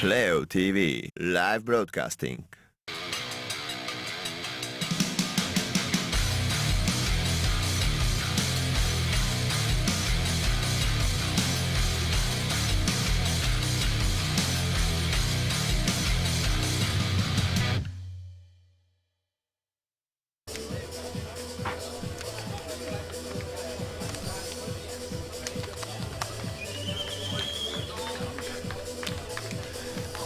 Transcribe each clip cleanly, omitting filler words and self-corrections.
Playo.tv live broadcasting.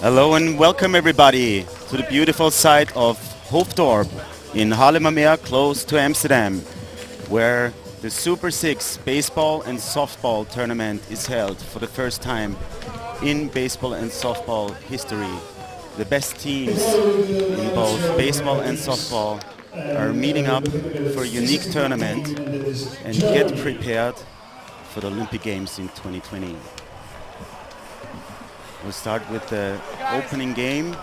Hello and welcome everybody to the beautiful site of Hoofddorp in Haarlemmermeer, close to Amsterdam, where the Super 6 baseball and softball tournament is held for the first time in baseball and softball history. The best teams in both baseball and softball are meeting up for a unique tournament and get prepared for the Olympic Games in 2020. We'll start with the opening game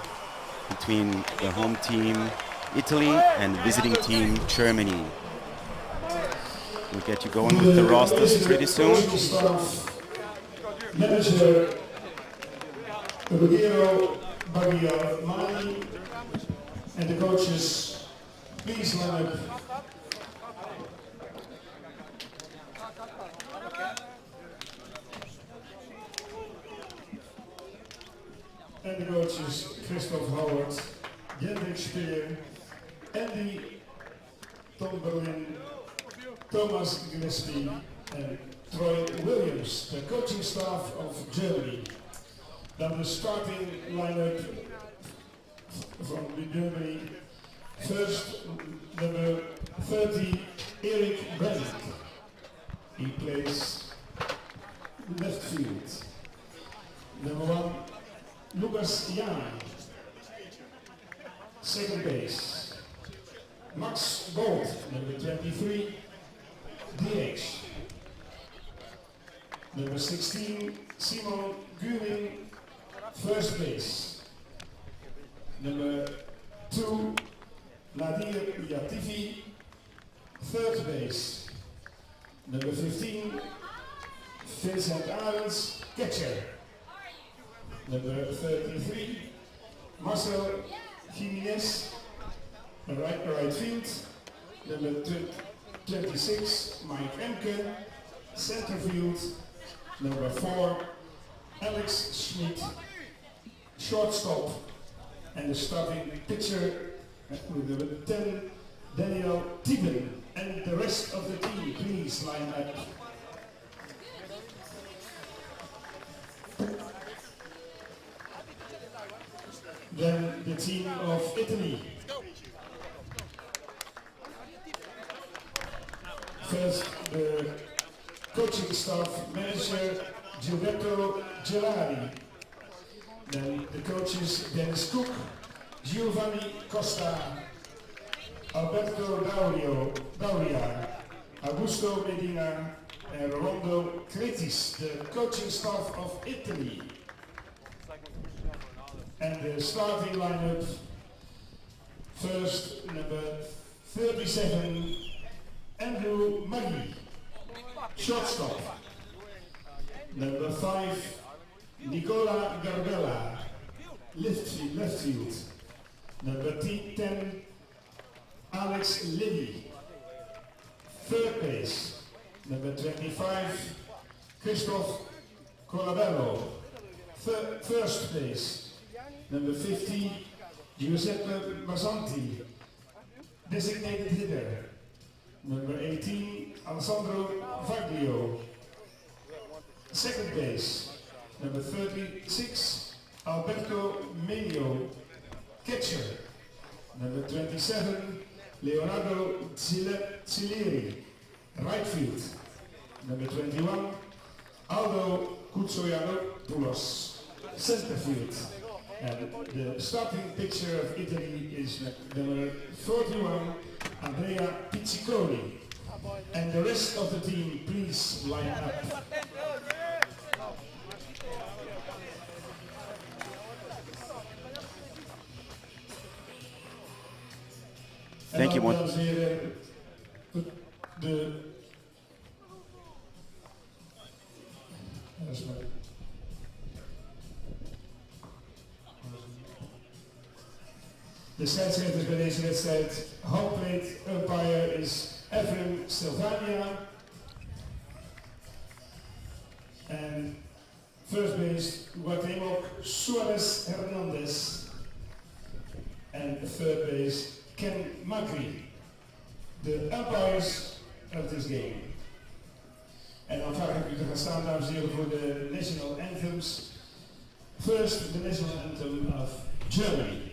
between the home team Italy and visiting team Germany. We'll get you going with the rosters pretty soon. Manager Roberto Garcia and the coaches, please line up. And the coaches Christoph Howard, Jendrik Speer, Andy Tom Berlin, Thomas Gillespie and Troy Williams, the coaching staff of Germany. Then the starting lineup from Germany. First, number 30, Erik Brandt. He plays left field. Number 1, Lucas Jan, second base. Max Gold, number 23, DH. Number 16, Simon Guring, first base. Number 2, Nadir Yatifi, third base. Number 15, Vincent Arends, catcher. Number 33, Marcel Jimenez, right field. Number 26, Mike Emke, center field. Number 4, Alex Schmidt, shortstop. And the starting pitcher with number 10, Daniel Tieben. And the rest of the team, please line up. Then the team of Italy. First, the coaching staff manager Gilberto Gelari. Then the coaches Dennis Cook, Giovanni Costa, Alberto Dauria, Augusto Medina, and Rondo Cretis, the coaching staff of Italy. And the starting lineup, first number 37, Andrew Magee, shortstop. Number 5, Nicola Garbella, left field. Number 10, Alex Liddy, third base. Number 25, Christoph Colabello, first base. Number 50, Giuseppe Masanti, designated hitter. Number 18, Alessandro Valeo, second base. Number 36, Alberto Melio, catcher. Number 27, Leonardo Zileri, right field. Number 21, Aldo Kutsoyanopoulos, center field. And the starting pitcher of Italy is number 41, Andrea Pizzicoli. And the rest of the team, please line up. Thank you. De scheidsrechter bij deze wedstrijd, home plate umpire is Efrem Silvania. En first base, Guatemoc Suarez Hernandez. En third base, Ken Magee. The umpires of this game. En dan vraag ik u te gaan staan, dames en heren, voor de national anthems. First, the national anthem of Germany.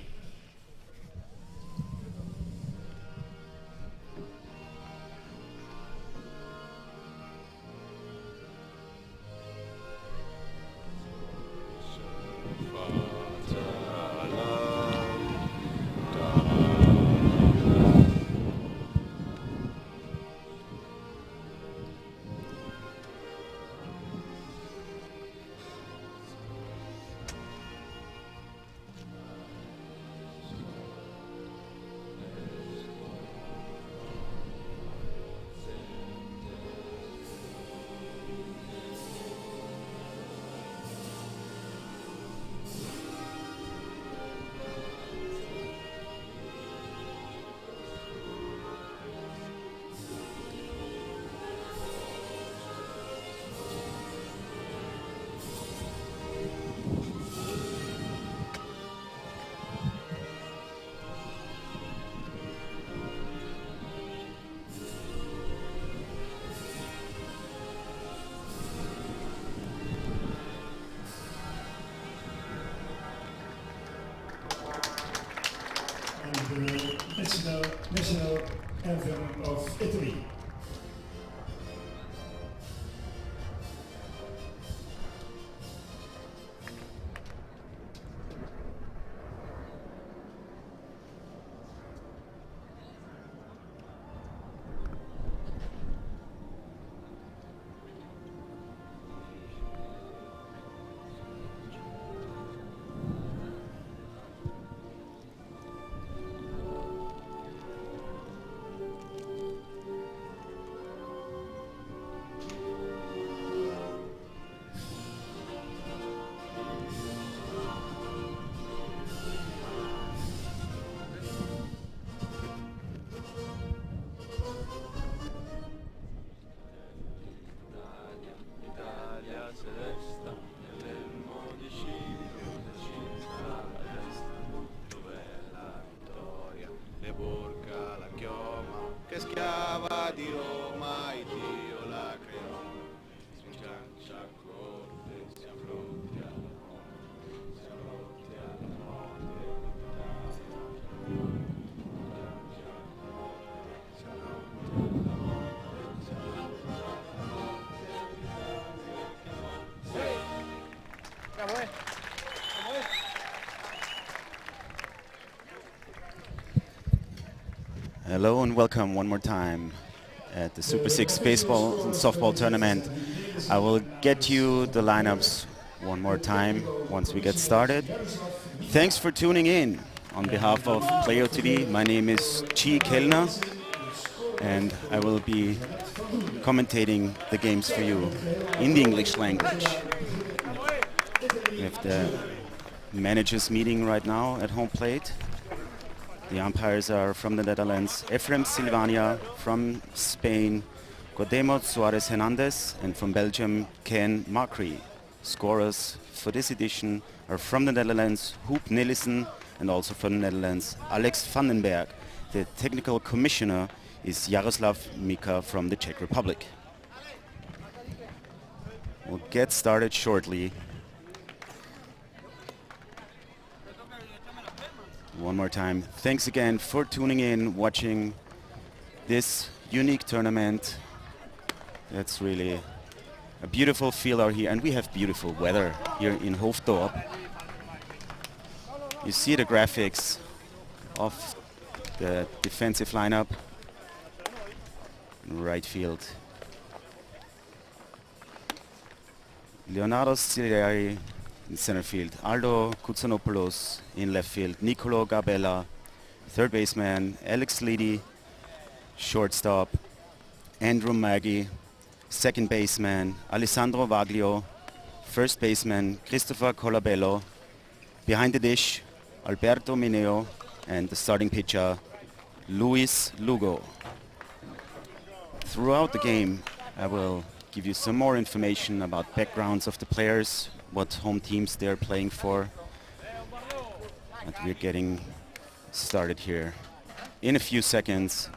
The national anthem of Italy. Hello and welcome one more time at the Super 6 baseball and softball tournament. I will get you the lineups one more time once we get started. Thanks for tuning in. On behalf of Playo.tv, my name is Chi Kellner and I will be commentating the games for you in the English language. We have the managers meeting right now at home plate. The umpires are from the Netherlands, Efrem Silvania, from Spain, Guatemoc Suarez Hernandez, and from Belgium, Ken Magee. Scorers for this edition are from the Netherlands, Hoop Nelissen, and also from the Netherlands, Alex Vandenberg. The technical commissioner is Jaroslav Mika from the Czech Republic. We'll get started shortly. One more time, thanks again for tuning in, watching this unique tournament. It's really a beautiful field out here, and we have beautiful weather here in Hoofddorp. You see the graphics of the defensive lineup. Right field. Leonardo Silieri in center field, Aldo Koutsanopoulos in left field, Nicolo Gabella, third baseman, Alex Liddy, shortstop, Andrew Magee, second baseman, Alessandro Valeo, first baseman, Christopher Colabello, behind the dish, Alberto Mineo, and the starting pitcher, Luis Lugo. Throughout the game, I will give you some more information about backgrounds of the players, what home teams they're playing for. But we're getting started here in a few seconds,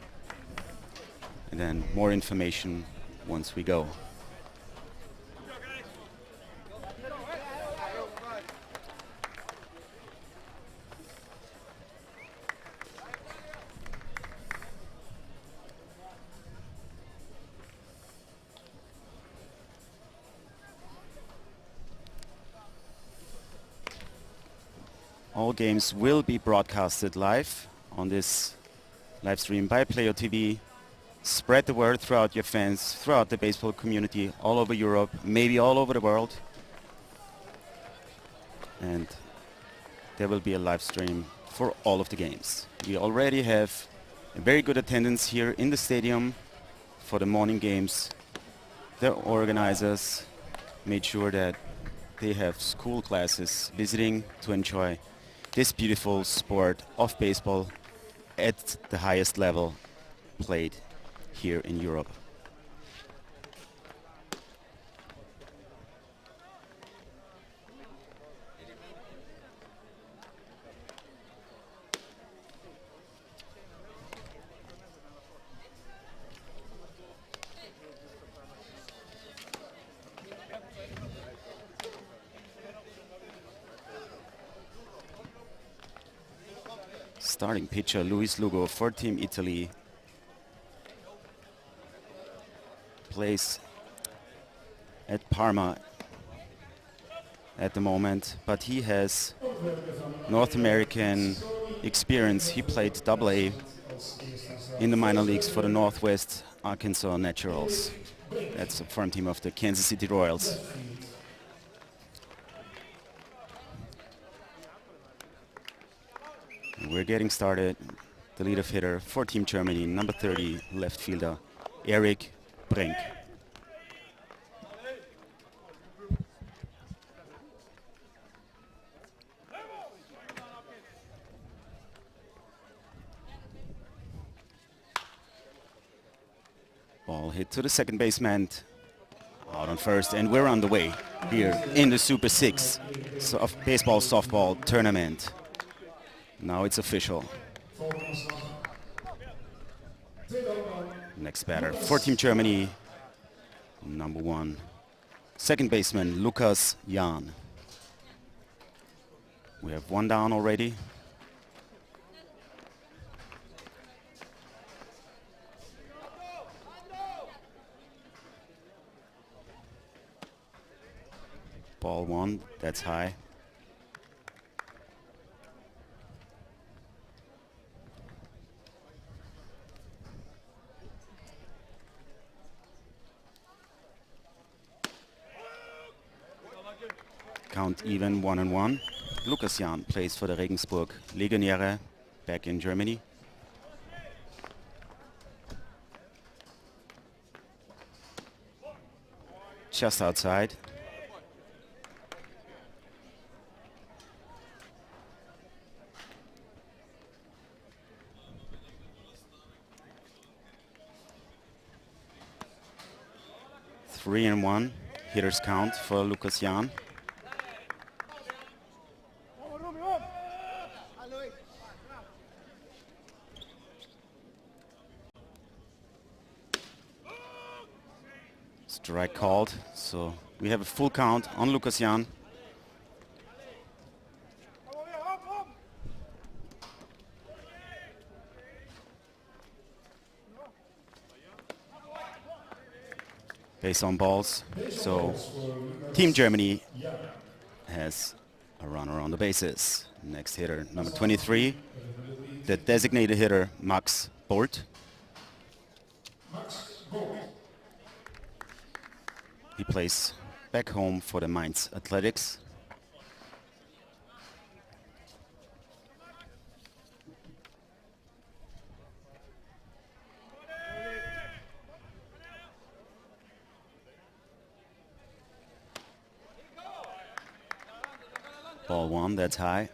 and then more information once we go. All games will be broadcasted live on this live stream by Playo.tv. Spread the word throughout your fans, throughout the baseball community, all over Europe, maybe all over the world. And there will be a live stream for all of the games. We already have a very good attendance here in the stadium for the morning games. The organizers made sure that they have school classes visiting to enjoy this beautiful sport of baseball at the highest level played here in Europe. Starting pitcher Luis Lugo for Team Italy plays at Parma at the moment, but he has North American experience. He played AA in the minor leagues for the Northwest Arkansas Naturals. That's a farm team of the Kansas City Royals. We're getting started. The leadoff hitter for Team Germany, number 30, left fielder, Eric Brink. Ball hit to the second baseman, out on first, and we're on the way here in the Super 6 baseball softball tournament. Now it's official. Next batter for Team Germany, number 1, second baseman Lukas Jahn. We have one down already. Ball 1, that's high. Count even 1-1. Lukas Jahn plays for the Regensburg Legionäre back in Germany. Just outside. Three and one. Hitters count for Lukas Jahn. Strike called, so we have a full count on Lukas Jahn. Base on balls, so Team Germany has a runner on the bases. Next hitter, number 23, the designated hitter, Max Bolt. He plays back home for the Mainz Athletics. Ball one, that's high.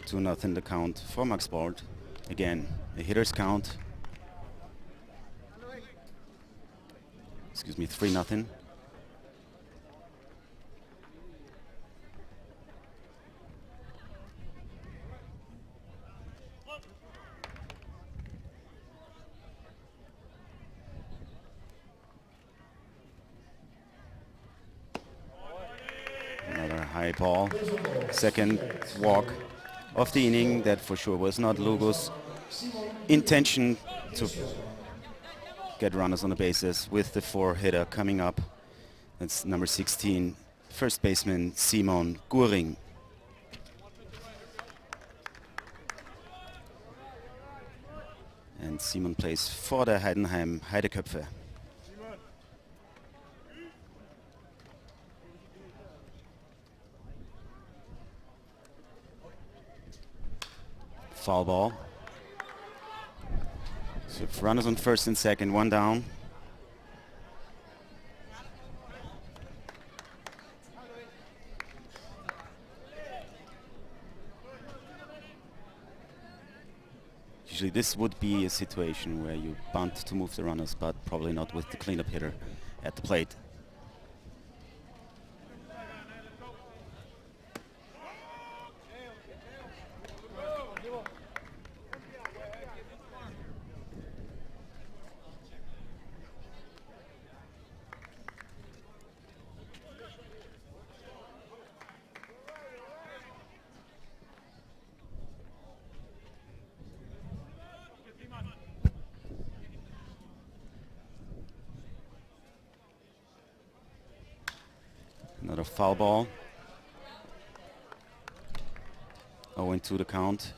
2-0 the count for Max Sport. Again, a hitter's count. Excuse me, 3-0. Another high ball. Second walk of the inning. That for sure was not Lugo's intention to get runners on the bases with the 4-hitter coming up. That's number 16, first baseman Simon Guring. And Simon plays for the Heidenheim Heideköpfe. Foul ball. So if runners on first and second, one down. Usually this would be a situation where you bunt to move the runners, but probably not with the cleanup hitter at the plate. Another foul ball. 0-2 the count.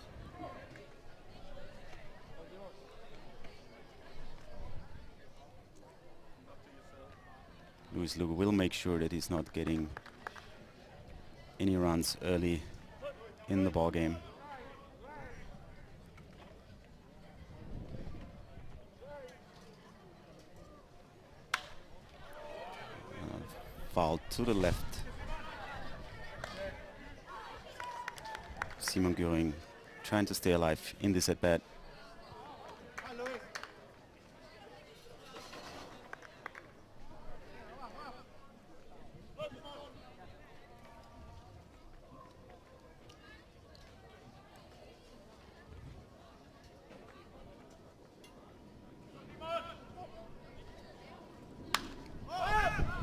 Luis Lugo will make sure that he's not getting any runs early in the ball game. Foul to the left. Simon Guring trying to stay alive in this at bat.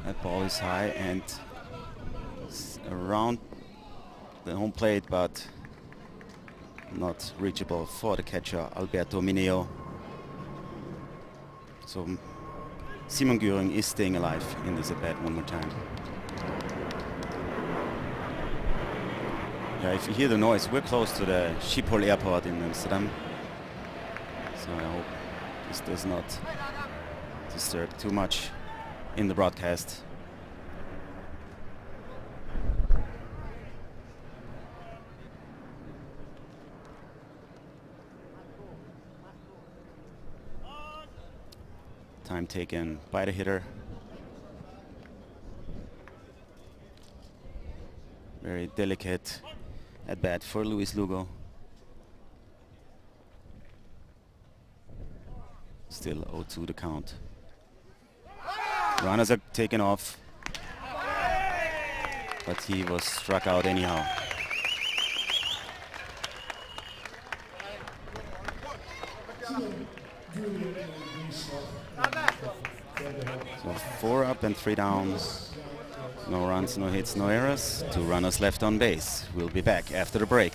That ball is high and around the home plate, but not reachable for the catcher Alberto Mineo. So Simon Guring is staying alive in this at bat one more time. Yeah, if you hear the noise, we're close to the Schiphol airport in Amsterdam. So I hope this does not disturb too much in the broadcast. Time taken by the hitter. Very delicate at bat for Luis Lugo. Still 0-2 the count. Runners are taken off, but he was struck out anyhow. So 4 up and 3 down. No runs, no hits, no errors. 2 runners left on base. We'll be back after the break.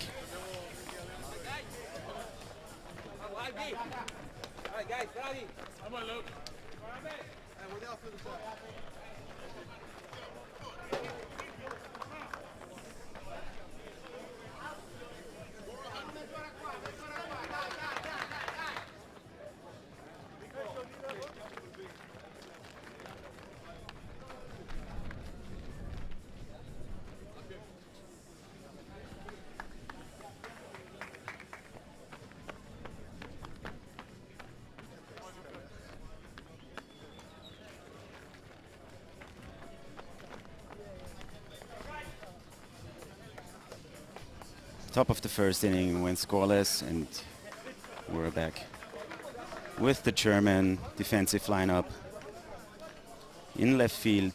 Top of the first inning went scoreless, and we're back with the German defensive lineup. In left field,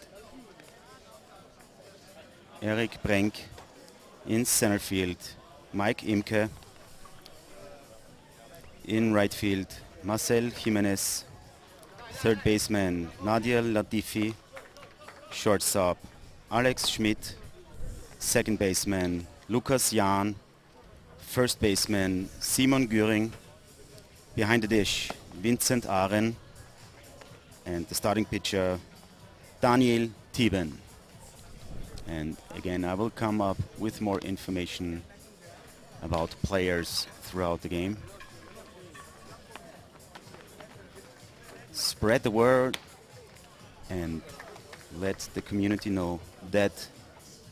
Erik Brenk. In center field, Mike Imke. In right field, Marcel Jimenez. Third baseman, Nadia Latifi. Shortstop, Alex Schmidt. Second baseman, Lukas Jahn. First baseman, Simon Göring. Behind the dish, Vincent Aren. And the starting pitcher, Daniel Thieben. And again, I will come up with more information about players throughout the game. Spread the word and let the community know that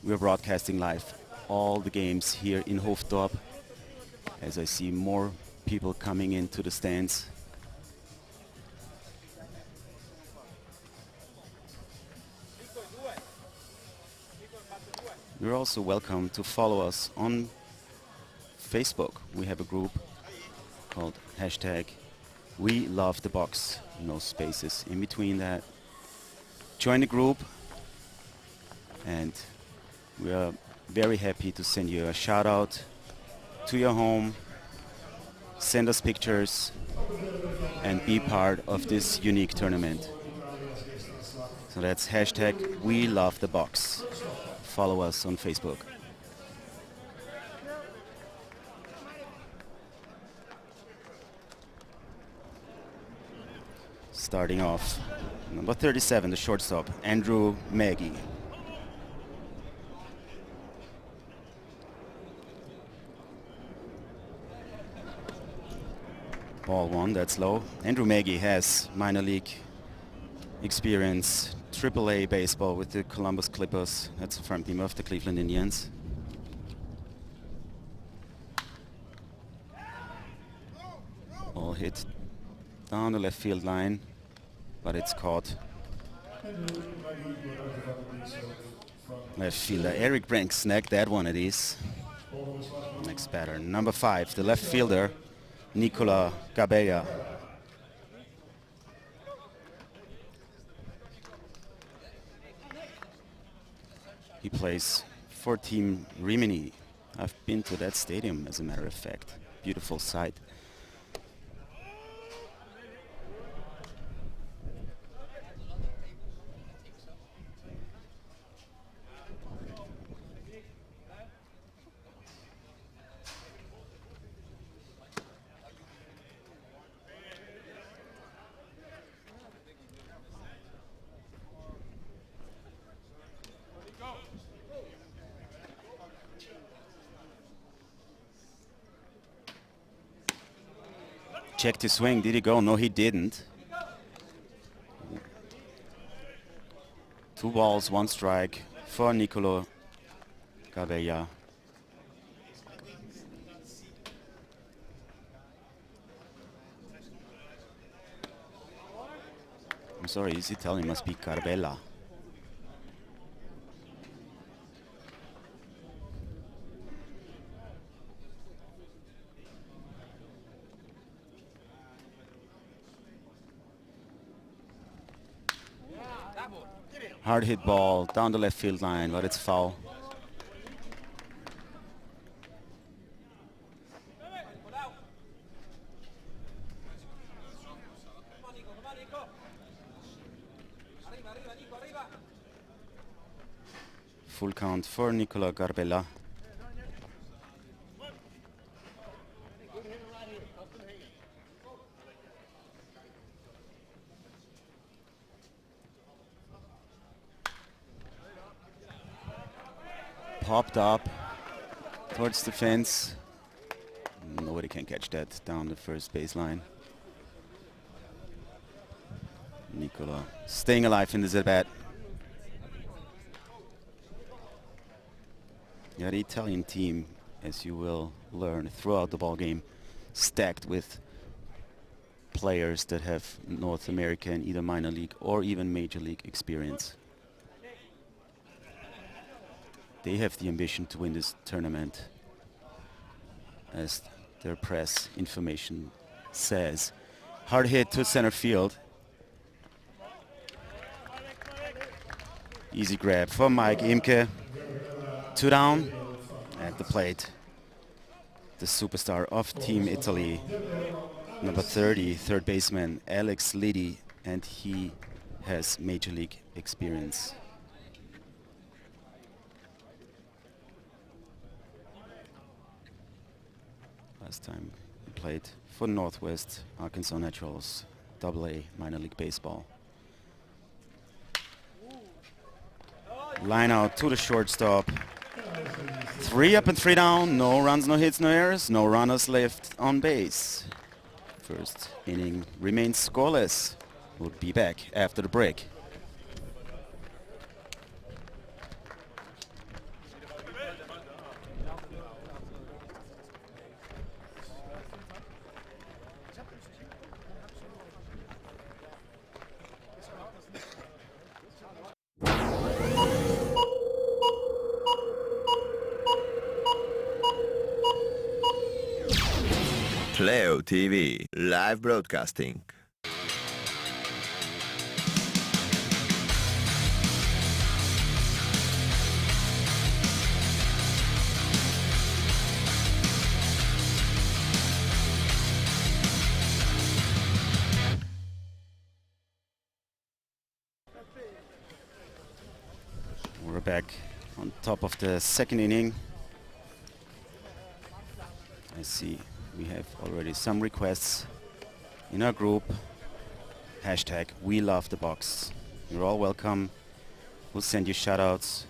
we're broadcasting live all the games here in Hoofddorp, as I see more people coming into the stands. You're also welcome to follow us on Facebook. We have a group called #WeLoveTheBox. No spaces in between that. Join the group, and we are very happy to send you a shout out to your home. Send us pictures and be part of this unique tournament. So that's #WeLoveTheBox. Follow us on Facebook. Starting off, number 37, the shortstop, Andrew Magee. Ball one, that's low. Andrew Magee has minor league experience, AAA baseball with the Columbus Clippers. That's the farm team of the Cleveland Indians. Ball hit down the left field line, but it's caught. Left fielder Erik Brenk snagged that one, it is. Next batter, number 5, the left fielder, Nicola Gabella. He plays for Team Rimini. I've been to that stadium, as a matter of fact. Beautiful sight. Checked his swing. Did he go? No, he didn't. 2 balls, 1 strike for Nicolo Gabella. I'm sorry, his Italian must be Carbella. Hard hit ball down the left field line, but it's foul. Full count for Nicola Garbella. Popped up towards the fence. Nobody can catch that down the first baseline. Nicola staying alive in this at bat. Yeah, the Italian team, as you will learn throughout the ball game, stacked with players that have North American, either minor league or even major league experience. They have the ambition to win this tournament. as their press information says. Hard hit to center field. Easy grab for Mike Imke. 2 down at the plate. The superstar of Team Italy, number 30, third baseman Alex Liddy, and he has Major League experience. Last time he played for Northwest Arkansas Naturals, AA minor league baseball. Line out to the shortstop. 3 up and 3 down, no runs, no hits, no errors, no runners left on base. First inning remains scoreless. We'll be back after the break. Playo.tv live broadcasting. We're back on top of the second inning. I see we have already some requests in our group. Hashtag We Love the Box. You're all welcome. We'll send you shoutouts.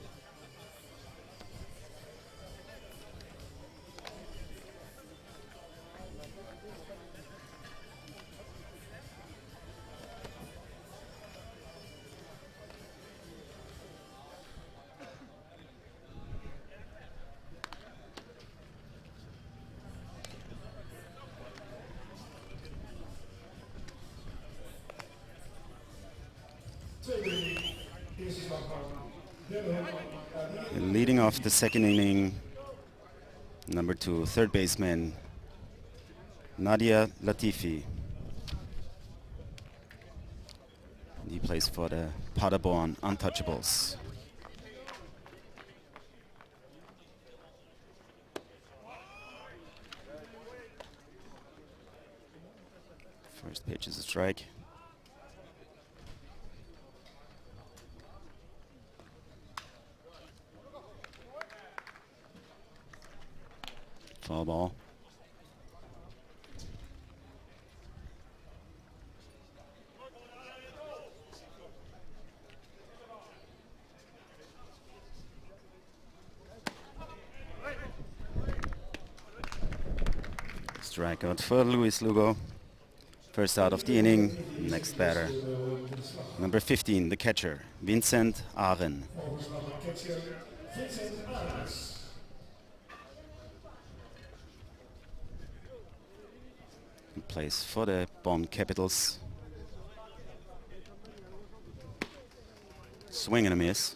And leading off the second inning, number 2, third baseman Nadia Latifi. And he plays for the Paderborn Untouchables. First pitch is a strike. Foul ball. Strikeout for Luis Lugo. First out of the inning. Next batter, number 15, the catcher, Vincent Aren. He plays for the Bonn Capitals. Swing and a miss.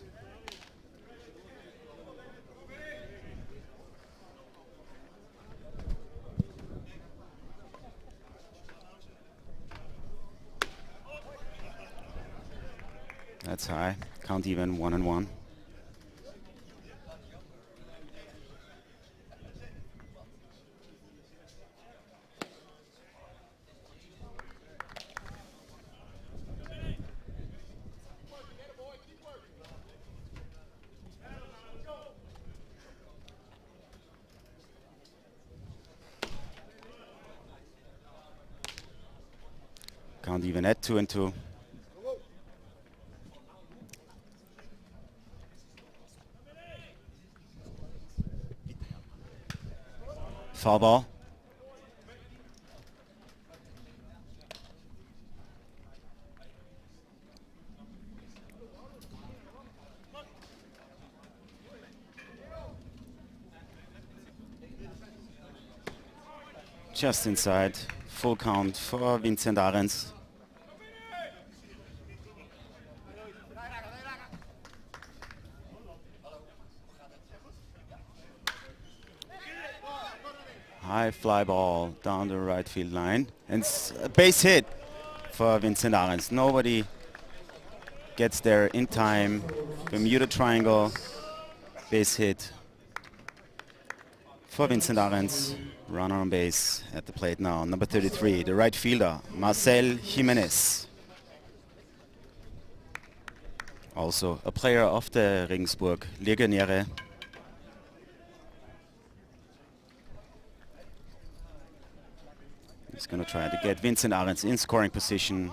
That's high. Count even, 1-1. Count even at 2-2. Foul ball. Just inside. Full count for Vincent Arens. High fly ball down the right field line. And a base hit for Vincent Arens. Nobody gets there in time. Bermuda Triangle. Base hit for Vincent Arens. Runner on base at the plate now. Number 33, the right fielder, Marcel Jimenez. Also a player of the Regensburg Legionäre. He's going to try to get Vincent Arens in scoring position.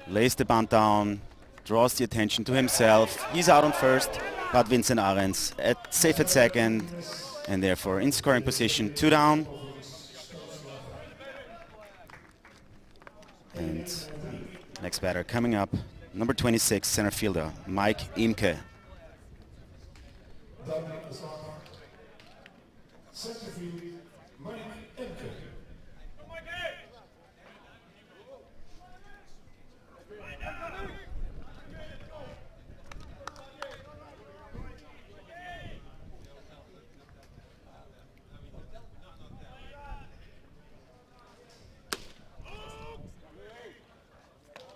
Lays the bunt down, draws the attention to himself. He's out on first, but Vincent Arens safe at second, and therefore in scoring position, 2 down. And next batter coming up, number 26, center fielder, Mike Imke.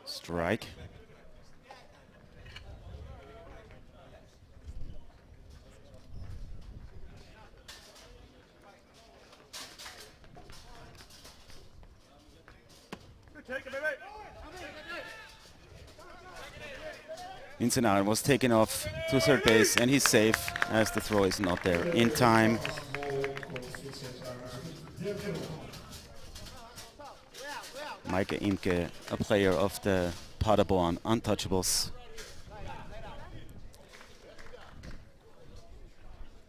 Strike. Vincent Arens was taken off to third base, and he's safe as the throw is not there in time. Mike Imke, a player of the Paderborn Untouchables.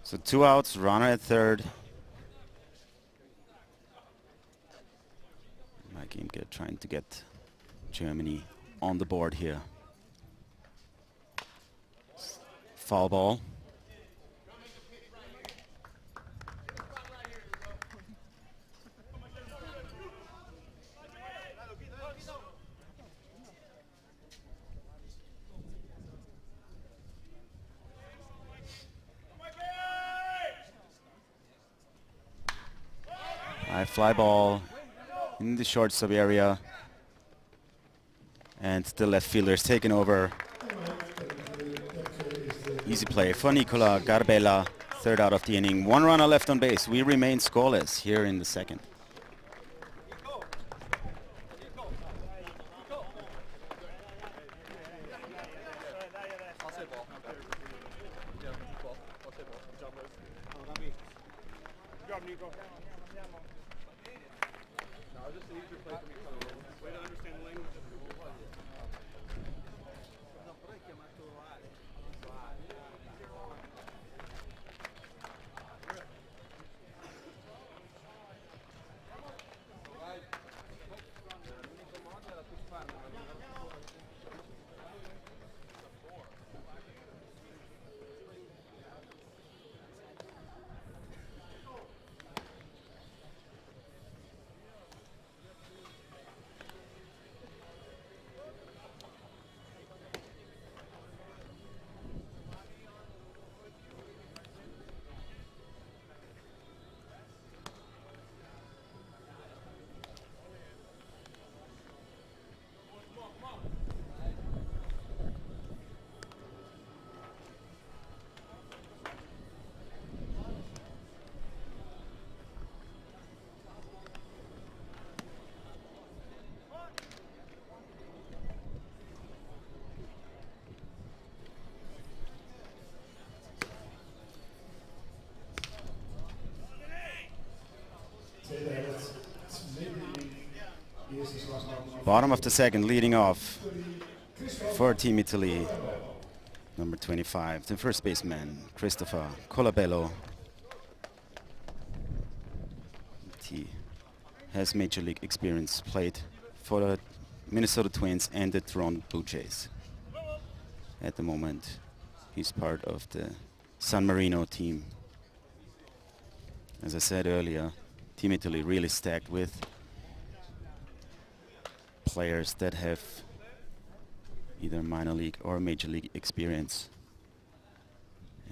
So 2 outs, runner at third. Mike Imke trying to get Germany on the board here. Foul ball. High fly ball in the shortstop area, and the left fielder is taken over. Easy play for Nicola Garbella. Third out of the inning. 1 runner left on base. We remain scoreless here in the second. Bottom of the second, leading off for Team Italy. Number 25, the first baseman, Christopher Colabello. He has Major League experience, played for the Minnesota Twins and the Toronto Blue Jays. At the moment, he's part of the San Marino team. As I said earlier, Team Italy really stacked with players that have either minor league or major league experience.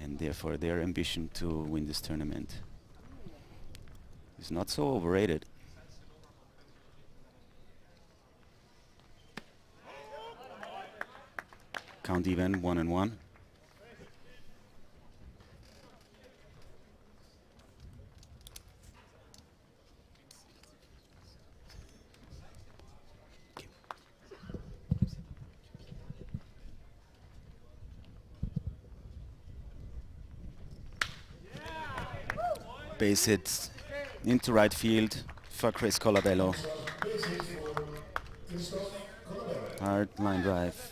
and therefore their ambition to win this tournament is not so overrated. Count even, 1-1. Base hit into right field for Chris Bello. Hard line drive.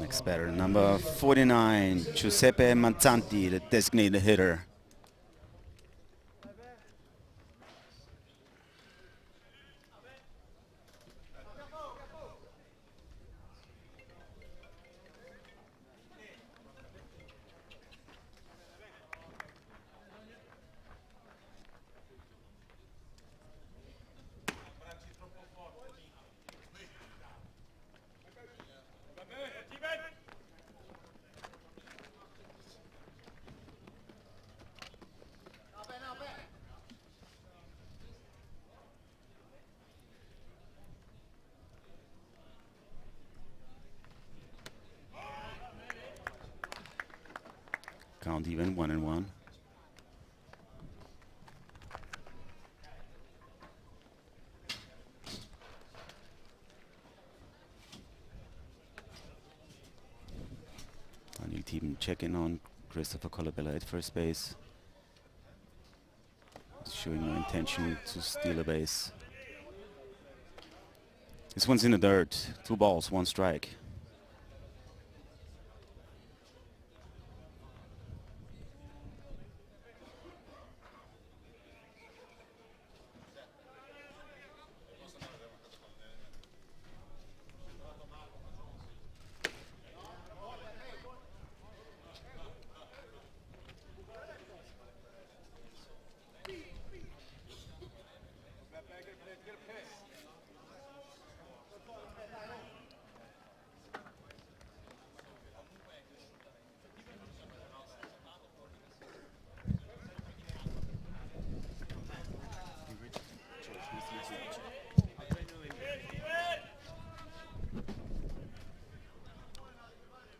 Next batter, number 49, Giuseppe Manzanti, the designated hitter. Count even, 1-1. Daniel Thieben checking on Christopher Colabella at first base. Showing no intention to steal a base. This one's in the dirt. 2 balls, 1 strike.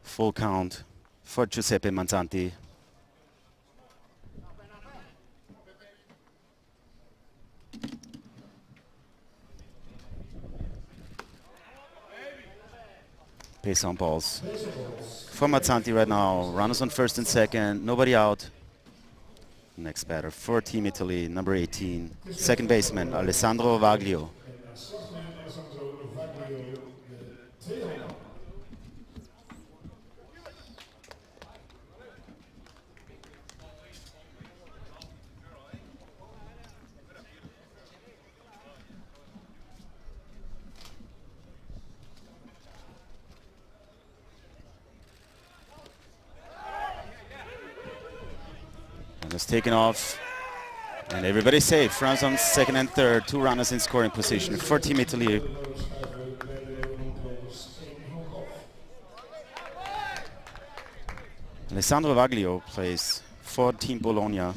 Full count for Giuseppe Manzanti. Base on balls for Manzanti right now. Runners on first and second, nobody out. Next batter for Team Italy, number 18, second baseman Alessandro Valeo. It's taken off, and everybody's safe. Runners on second and third, 2 runners in scoring position for Team Italy. Alessandro Valeo plays for Team Bologna,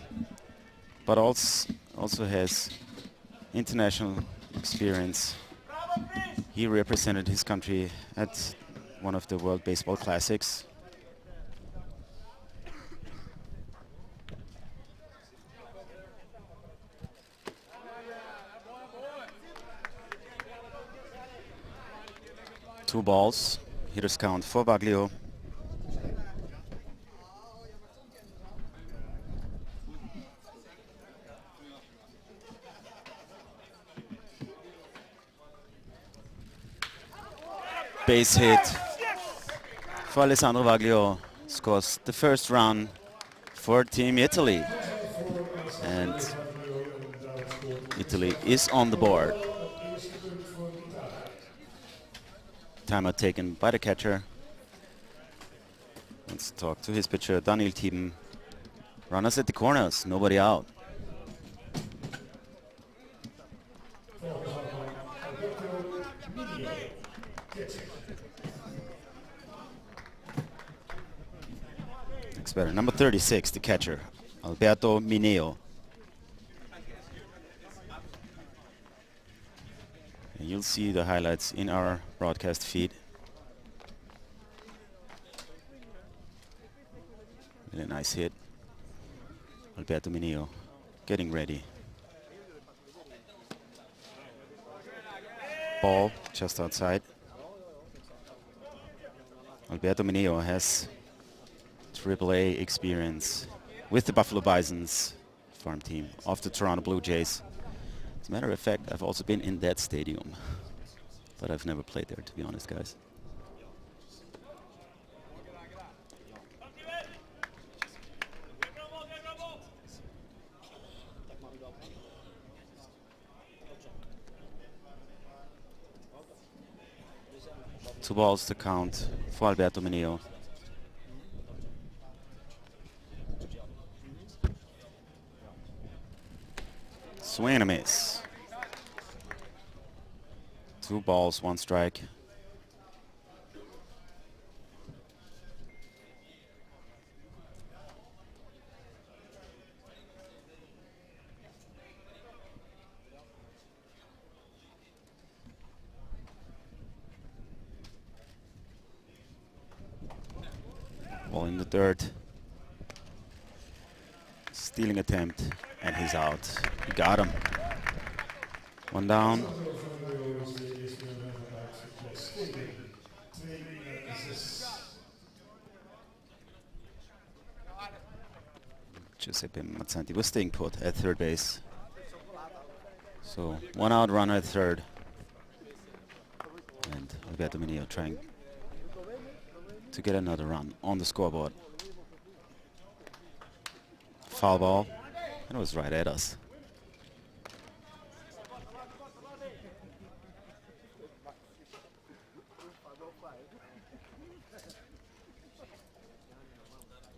but also has international experience. He represented his country at one of the World Baseball Classics. Two balls, hitters count for Valeo. Base hit for Alessandro Valeo, scores the first run for Team Italy. And Italy is on the board. Timeout taken by the catcher. Let's talk to his pitcher, Daniel Thieben. Runners at the corners, nobody out. batter, number 36, the catcher, Alberto Mineo. And you'll see the highlights in our broadcast feed. Really nice hit. Alberto Mineo getting ready. Ball just outside. Alberto Mineo has AAA experience with the Buffalo Bisons farm team of the Toronto Blue Jays. As a matter of fact, I've also been in that stadium, but I've never played there, to be honest, guys. Two balls to count for Alberto Mineo. Swing and a miss. 2 balls, 1 strike. Ball in the dirt. Stealing attempt, and he's out. He got him. 1 down. Giuseppe Mazzanti was staying put at third base. So 1 out, runner at third. And Alberto Mineo trying to get another run on the scoreboard. Foul ball, and it was right at us.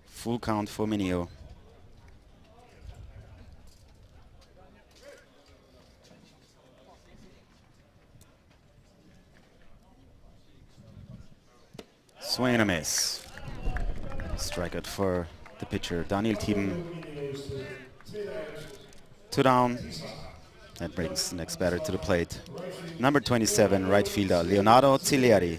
Full count for Mineo. Swing and a miss. Strikeout for the pitcher, Daniel Thieben. 2 down. That brings the next batter to the plate. Number 27, right fielder, Leonardo Cilieri.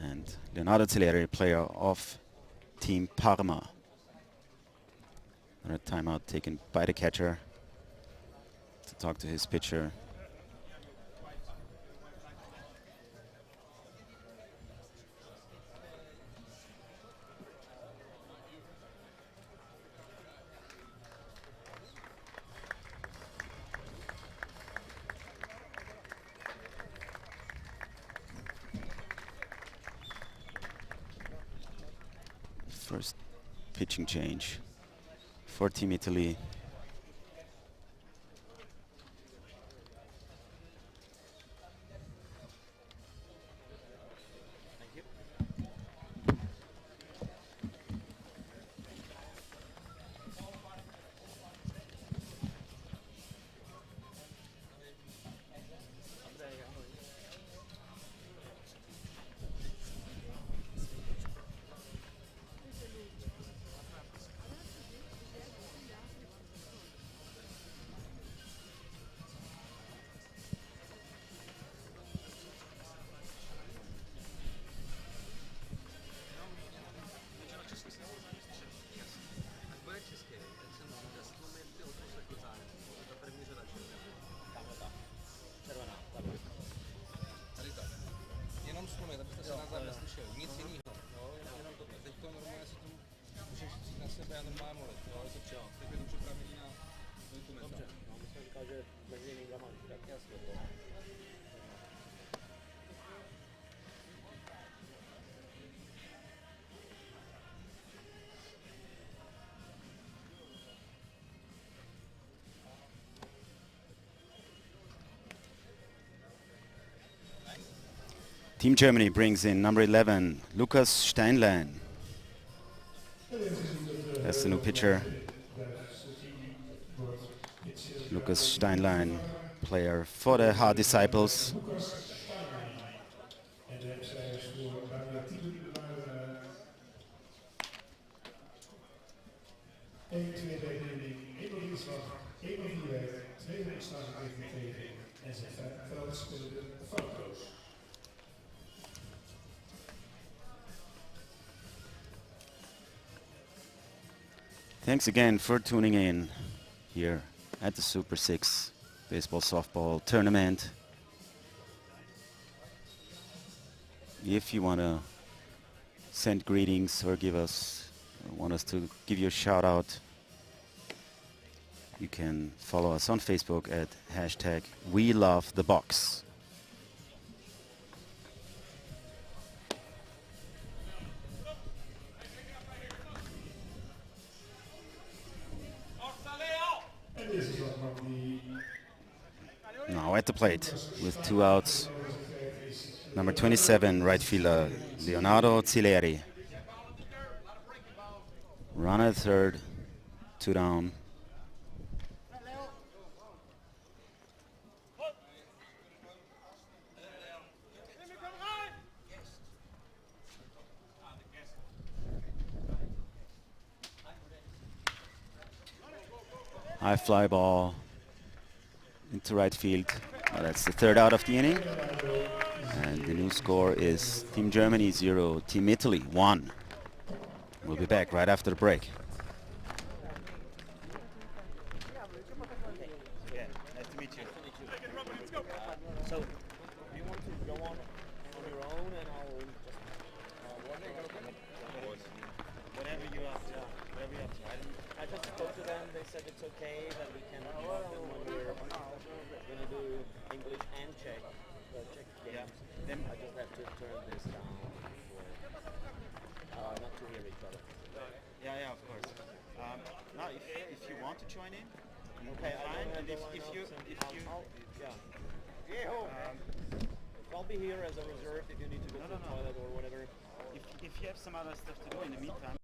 And Leonardo Cilieri, player of Team Parma. Another timeout taken by the catcher to talk to his pitcher. First pitching change for Team Italy. Team Germany brings in number 11, Lukas Steinlein. That's the new pitcher. Lukas Steinlein, player for the Hard Disciples. 1 tweede inning, 1 verliesslag, 1 vierweg, 2 rugslagen tegen en zijn veld speelde foutloos. Thanks again for tuning in here at the Super 6 Baseball Softball Tournament. If you want to send greetings or want us to give you a shout out, you can follow us on Facebook at #WeLoveTheBox. Now at the plate with 2 outs, number 27, right fielder Leonardo Zileri. Runner at third, 2 down. High fly ball into right field. Well, that's the 3rd out of the inning. And the new score is Team Germany 0, Team Italy 1. We'll be back right after the break. Yeah, nice to meet you. So, do you want to go on your own and I'll just whatever you have to. Whatever you have to. I just spoke to them. They said it's okay that we can use them when we're going to do English and Czech. Czech games. Yeah. Then I just have to turn this down for not to hear each other. Yeah, of course. Now, if you want to join in, okay, fine. And if you I'll be here as a reserve if you need to go to the toilet or whatever. If you have some other stuff to do in the meantime.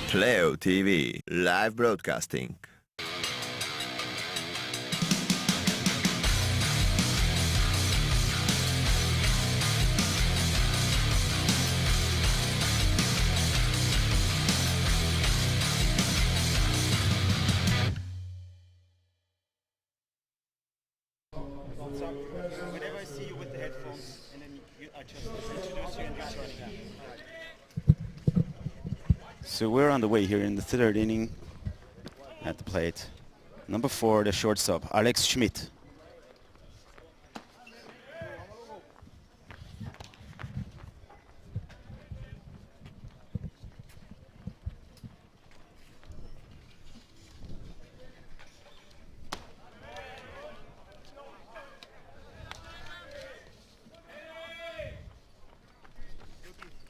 Playo.tv, live broadcasting. Whenever I see you with the headphones, and then I just introduce you and you're joining in. So we're on the way here in the 3rd inning at the plate. Number 4, the shortstop, Alex Schmidt.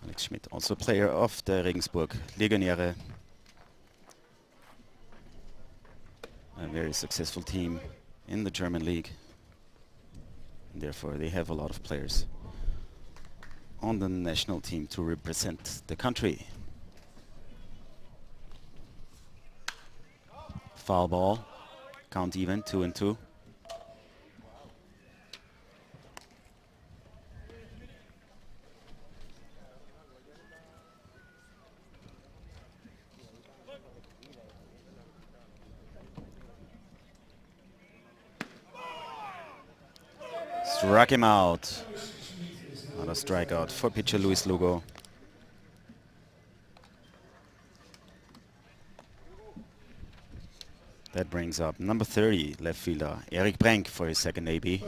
Alex Schmidt, also player of the Regensburg Legionäre. A very successful team in the German league. And therefore they have a lot of players on the national team to represent the country. Foul ball, count even, 2-2. Struck him out. Not a strikeout for pitcher Luis Lugo. That brings up number 30, left fielder Erik Brenk for his second AB.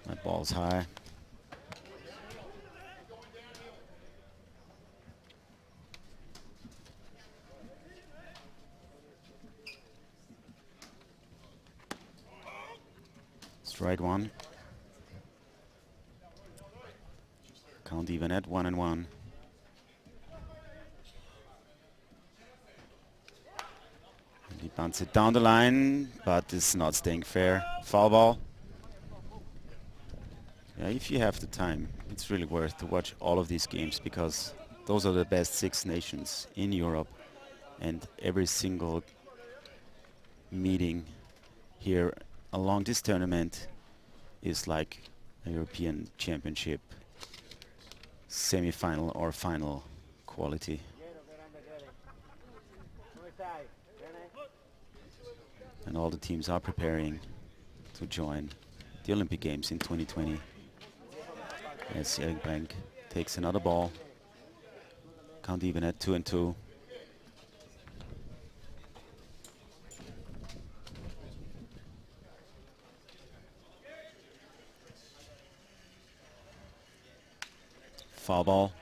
That ball's high. Strike 1. Count even at 1-1. And he bunts it down the line, but it's not staying fair. Foul ball. Yeah, if you have the time, it's really worth to watch all of these games because Those are the best 6 nations in Europe, and every single meeting here along this tournament is like a European Championship semi-final or final quality. And all the teams are preparing to join the Olympic Games in 2020. As Erik Brenk takes another ball. Count even at 2-2. Foul ball.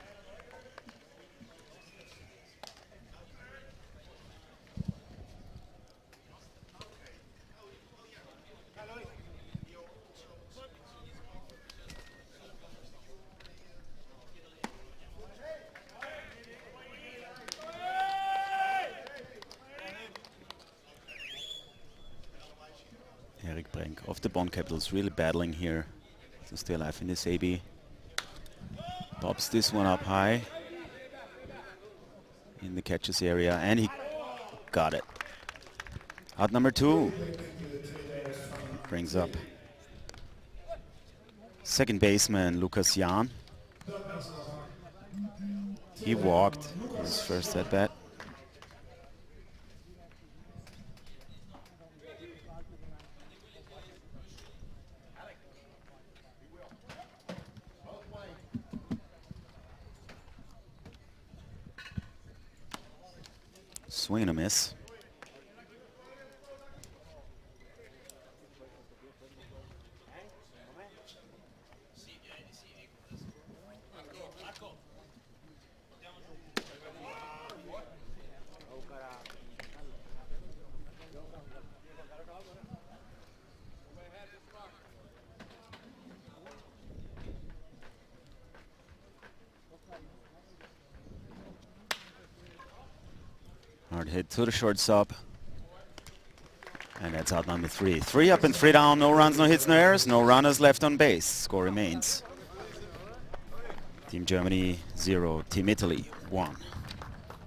Erik Brenk of the Bonn Capitals really battling here to stay alive in this AB. Pops this one up high in the catcher's area, and he got it. Out number 2 brings up second baseman Lucas Jahn. He walked his first at bat. Swing and a miss. Hard hit to the shortstop. And that's out number 3. 3 up and 3 down. No runs, no hits, no errors. No runners left on base. Score remains. Team Germany 0. Team Italy 1.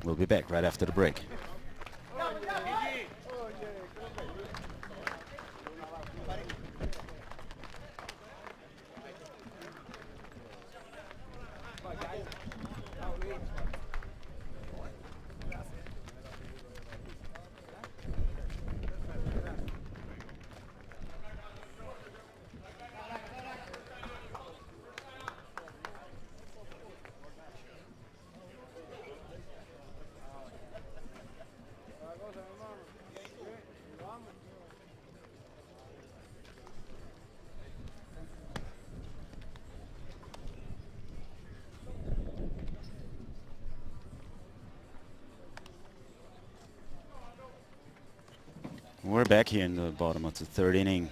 We'll be back right after the break. We're back here in the bottom of the 3rd inning.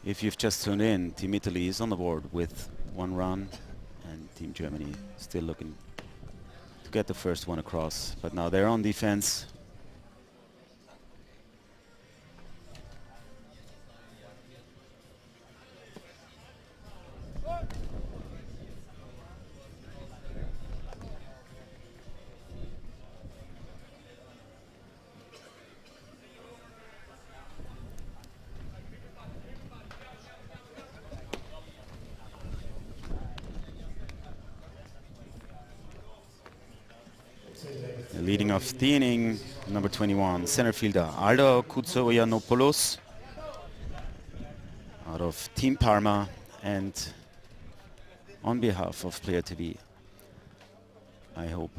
If you've just tuned in, Team Italy is on the board with 1 run, and Team Germany still looking to get the first one across. But now they're on defense. Leading off the inning, number 21, center fielder Aldo Koutsoyanopoulos out of Team Parma, and on behalf of Playo.tv, I hope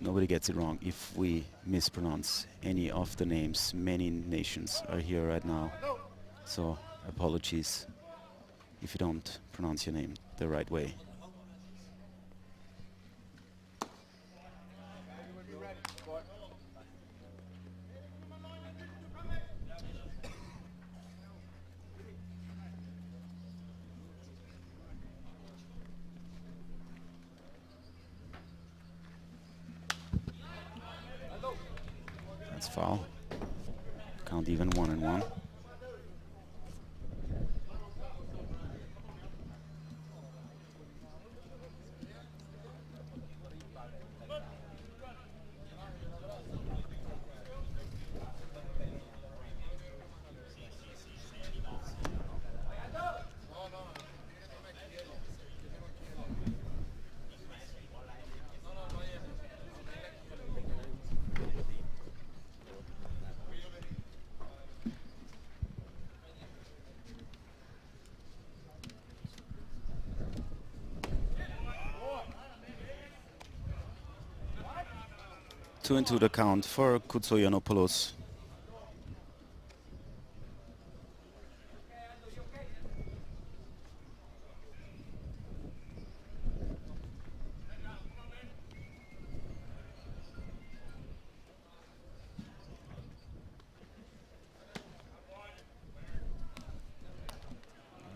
nobody gets it wrong if we mispronounce any of the names. Many nations are here right now, so apologies if you don't pronounce your name the right way. Foul. Count even 1-1. 2-2 the count for Kutsoyanopoulos.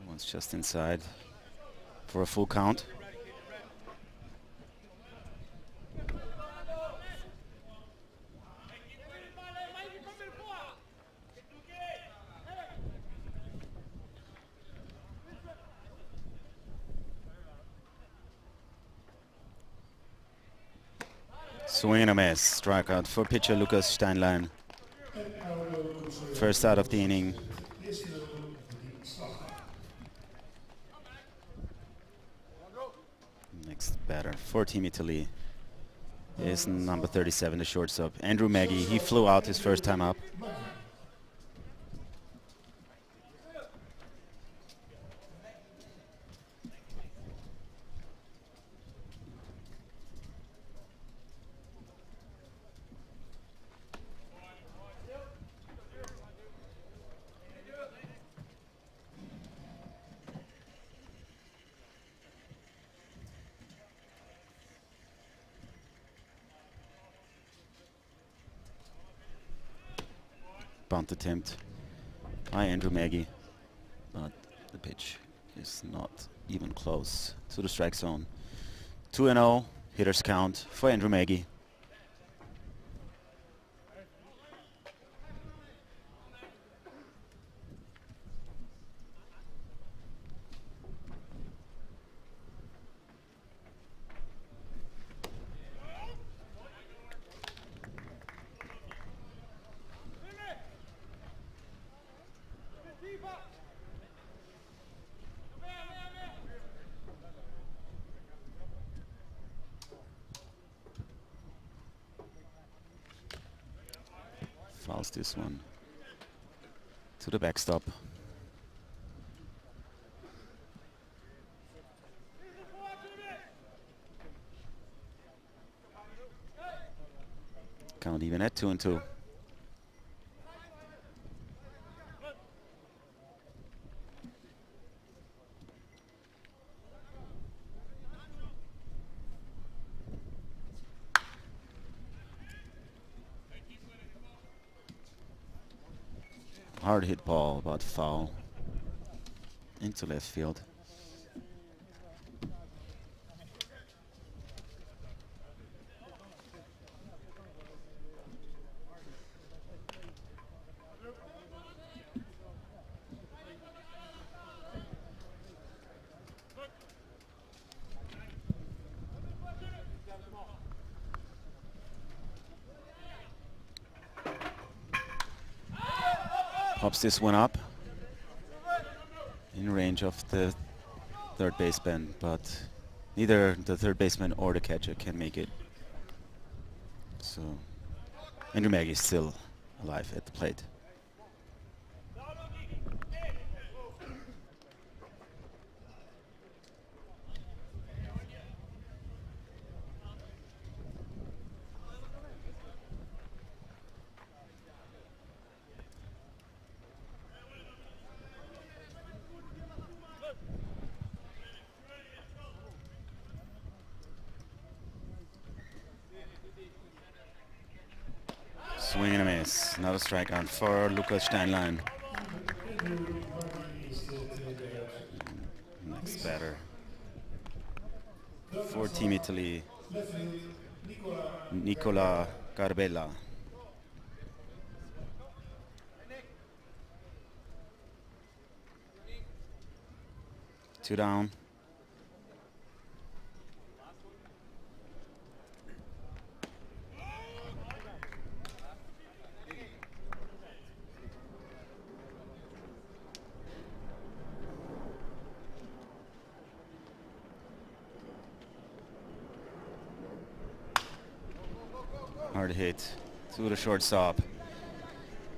One's just inside for a full count. Swing and a miss. Strikeout for pitcher Lucas Steinlein. First out of the inning. Next batter for Team Italy is number 37, the shortstop, Andrew Magee. He flew out his first time up. Bunt attempt by Andrew Magee, but the pitch is not even close to the strike zone. 2-0 hitters count for Andrew Magee. Fouls this one to the backstop. Count even at 2-2. Hard hit ball, but foul into left field. Pops this one up in range of the third baseman, but neither the third baseman or the catcher can make it. So Andrew Magee is still alive at the plate. Swing and a miss. Another strikeout for Lucas Steinlein. Next batter for Team Italy, Nicola Garbella. 2 down. Hard hit to the shortstop.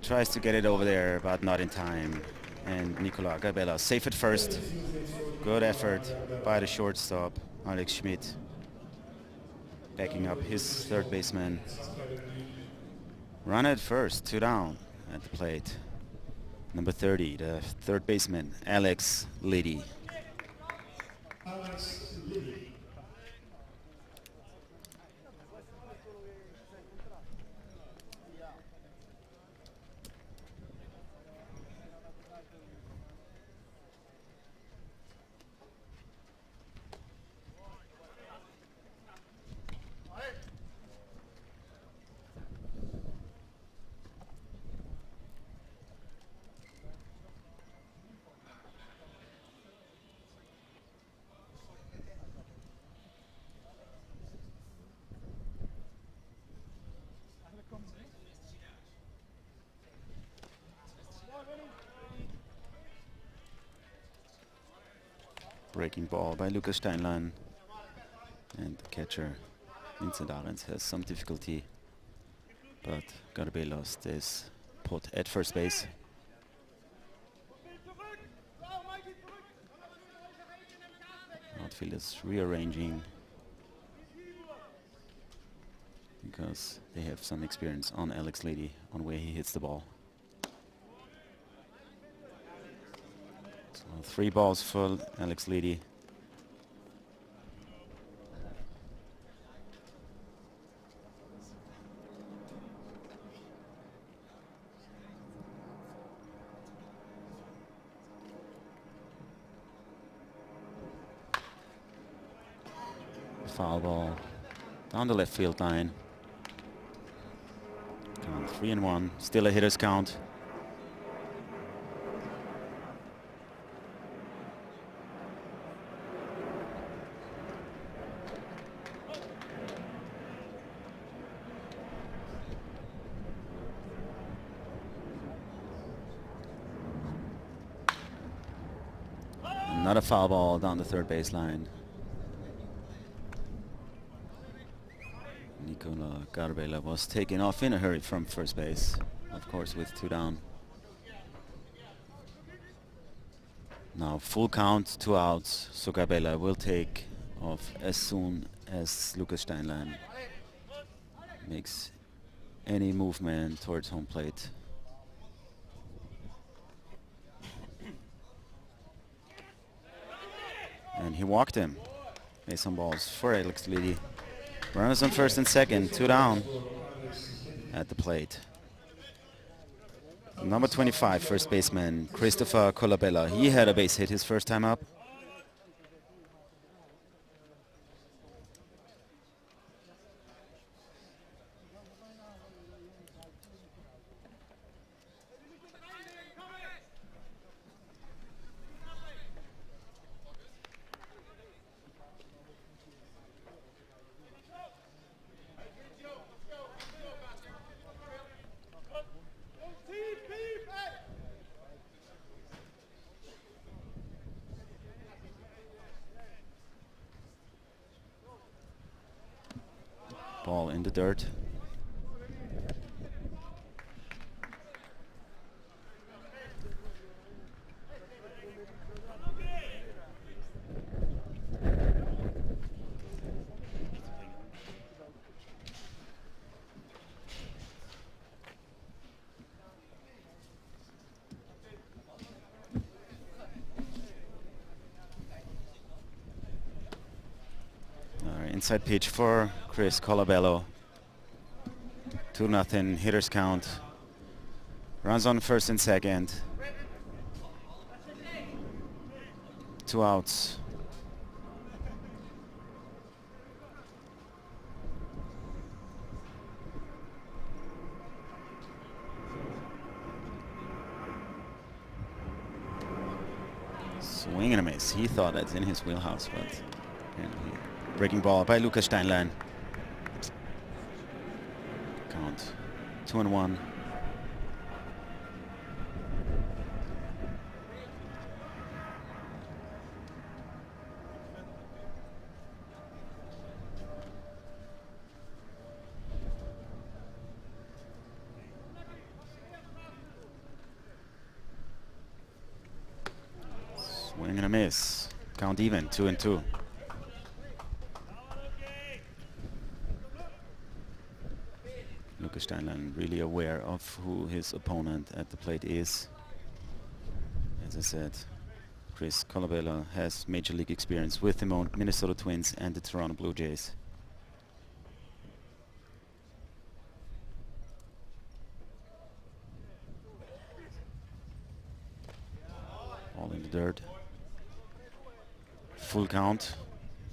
Tries to get it over there, but not in time. And Nicola Garbella safe at first. Good effort by the shortstop, Alex Schmidt. backing up his third baseman. Run at first, 2 down at the plate. Number 30, the third baseman, Alex Liddy. Alex Liddy. Breaking ball by Lucas Steinlein. And the catcher, Vincent Ahrens, has some difficulty. But Garbello stays put at first base. Outfield is rearranging because they have some experience on Alex Liddy on where he hits the ball. So 3 balls for Alex Liddy. Foul ball down the left field line. Count 3-1. Still a hitter's count. Another foul ball down the third baseline. Nicola Garbella was taken off in a hurry from first base, of course, with 2 down. Now full count, 2 outs, so Garbella will take off as soon as Lucas Steinlein makes any movement towards home plate. And he walked him. Made some balls for Alex Liddy. Runners on first and second, 2 down at the plate. Number 25, first baseman, Christopher Colabella. He had a base hit his first time up. Ball in the dirt. Inside pitch for Chris Colabello. 2-0 hitters count. Runs on first and second. 2 outs. Swing and a miss. He thought that's in his wheelhouse, but apparently. Breaking ball by Lucas Steinlein. Count 2-1. Swing and a miss. Count even, 2-2. Lucas Steinlein really aware of who his opponent at the plate is. As I said, Chris Colabello has Major League experience with the Minnesota Twins and the Toronto Blue Jays. All in the dirt. Full count.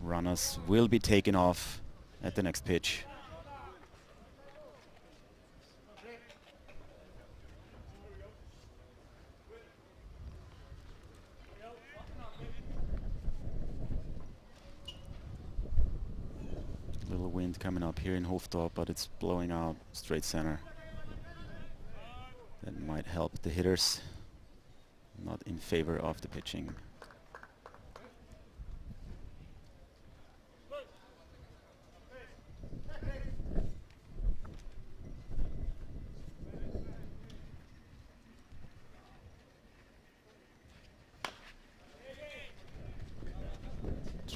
Runners will be taken off at the next pitch. Little wind coming up here in Hoofddorp, but it's blowing out straight center. That might help the hitters, not in favor of the pitching.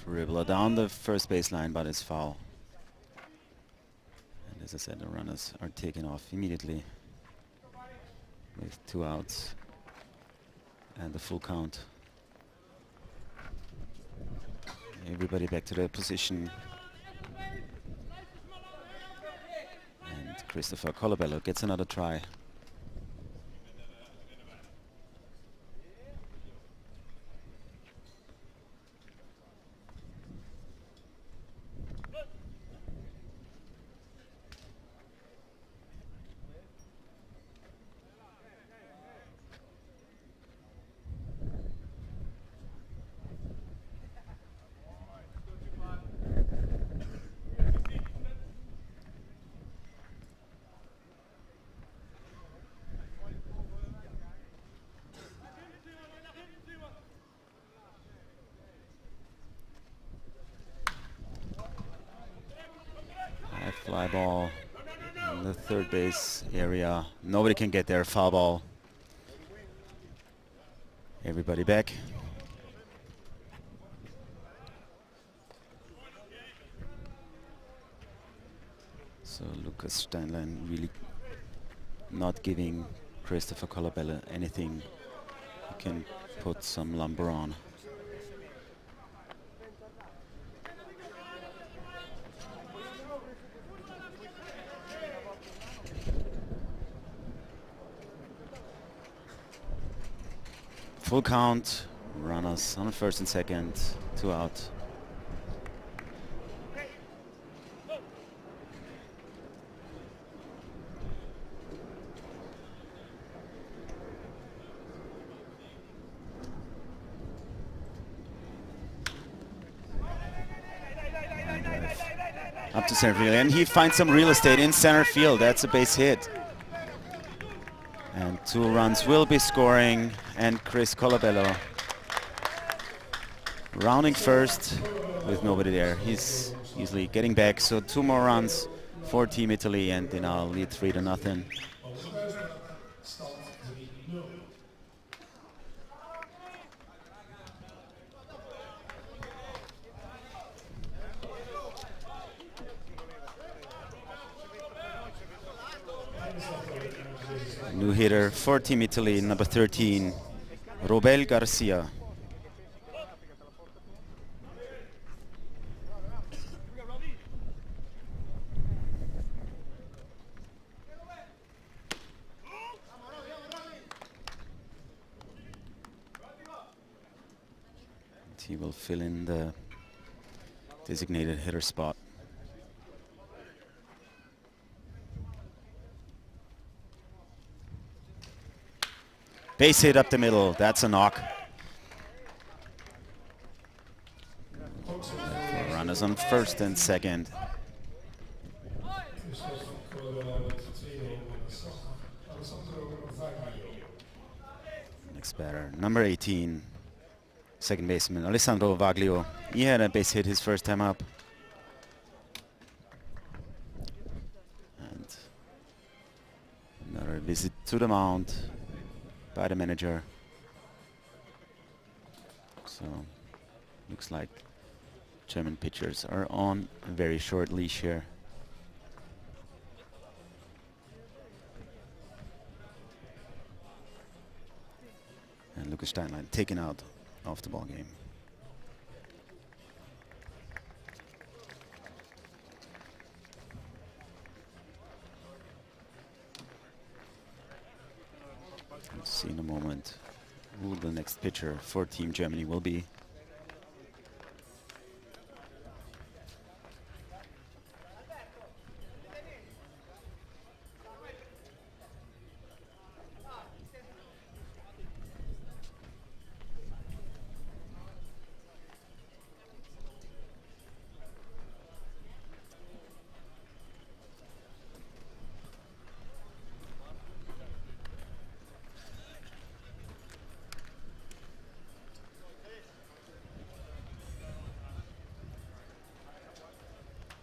Dribbler down the first baseline, but it's foul. And as I said, the runners are taken off immediately with 2 outs and the full count. Everybody back to their position. And Christopher Colabello gets another try. Fly ball in the third base area. Nobody can get there. Foul ball. Everybody back. So Lucas Steinlein really not giving Christopher Colabello anything he can put some lumber on. Full count, runners on first and second, 2 out. Up to center field, and he finds some real estate in center field. That's a base hit. And 2 runs will be scoring, and Chris Colabello rounding first with nobody there. He's easily getting back, so 2 more runs for Team Italy, and they now lead 3-0. New hitter for Team Italy, number 13, Roberto Garcia. And he will fill in the designated hitter spot. Base hit up the middle, that's a knock. Runners on first and second. Next batter, number 18, second baseman Alessandro Valeo. He had a base hit his first time up. And another visit to the mound by the manager. So looks like German pitchers are on a very short leash here. Lucas Steinlein taken out of the ball game. We'll see in a moment who the next pitcher for Team Germany will be.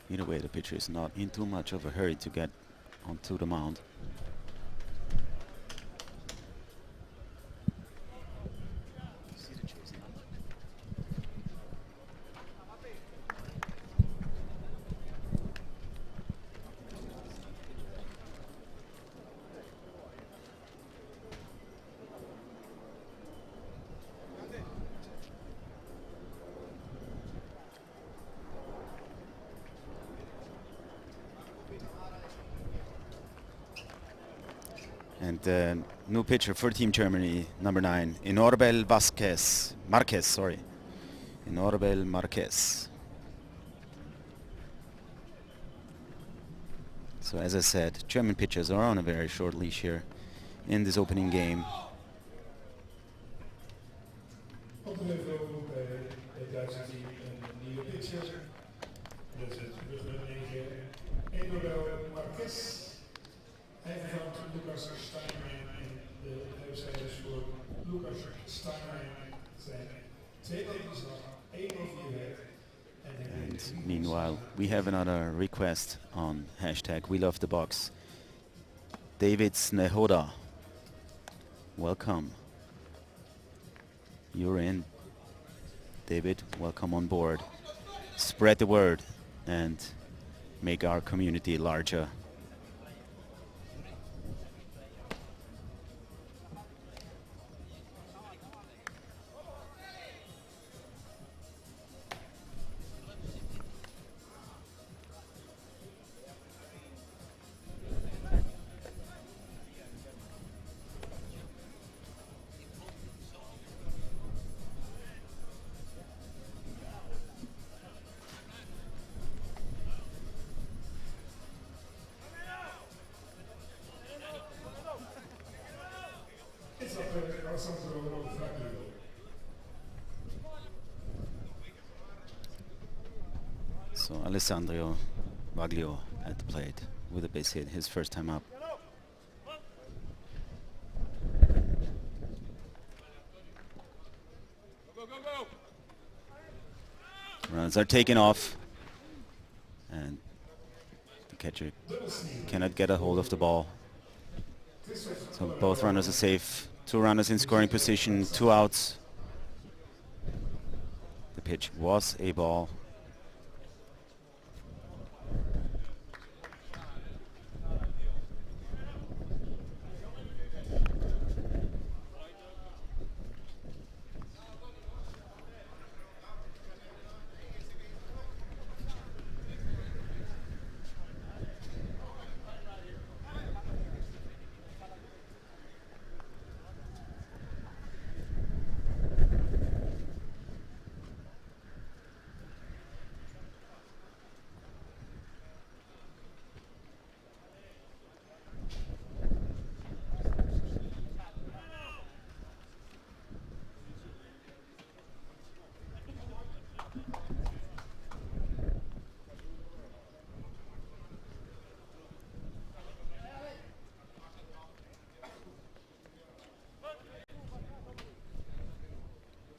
Either way, the pitcher is not in too much of a hurry to get onto the mound. And the new pitcher for Team Germany, number 9, Marquez, sorry. Inorbel Marquez. So as I said, German pitchers are on a very short leash here in this opening game. Op de level bij het Duitse team een nieuwe pitcher. Dat is het nummer 9, Inorbel Marquez. Hij vervangt Lucas Steinlein en de wedstrijders voor Lucas Steinlein zijn 2 slag, 1 overweg. And meanwhile, we have another request on hashtag We Love the Box. David Snehoda, welcome. You're in. David, welcome on board. Spread the word and make our community larger. Alessandro Valeo. So Alessandro Valeo at the plate with a base hit, his first time up. Runs are taken off, and the catcher cannot get a hold of the ball. So both runners are safe. 2 runners in scoring position, 2 outs. The pitch was a ball.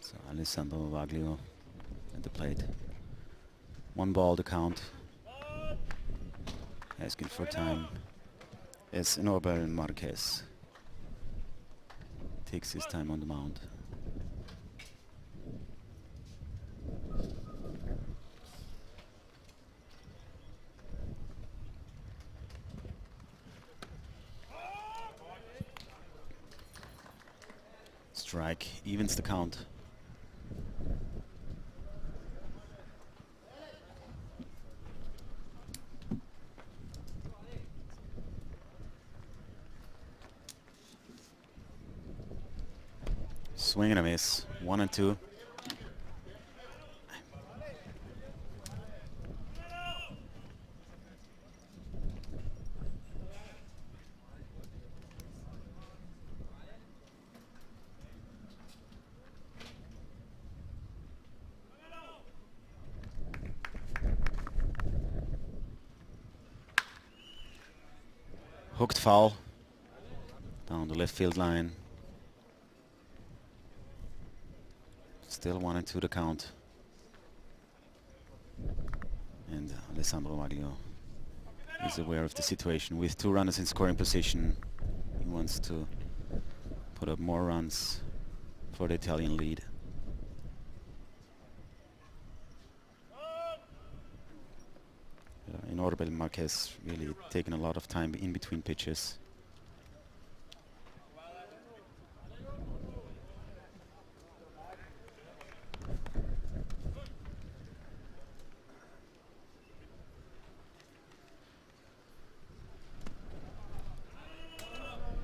So Alessandro Valeo at the plate. 1 ball to count. Asking for time as Inorbel Marquez takes his time on the mound. Strike evens the count. Swing and a miss. 1 and 2. Hooked foul down the left field line. Still 1 and 2 to count. And Alessandro Valeo is aware of the situation. With 2 runners in scoring position, he wants to put up more runs for the Italian lead. Inaudible Marquez really taking a lot of time in between pitches.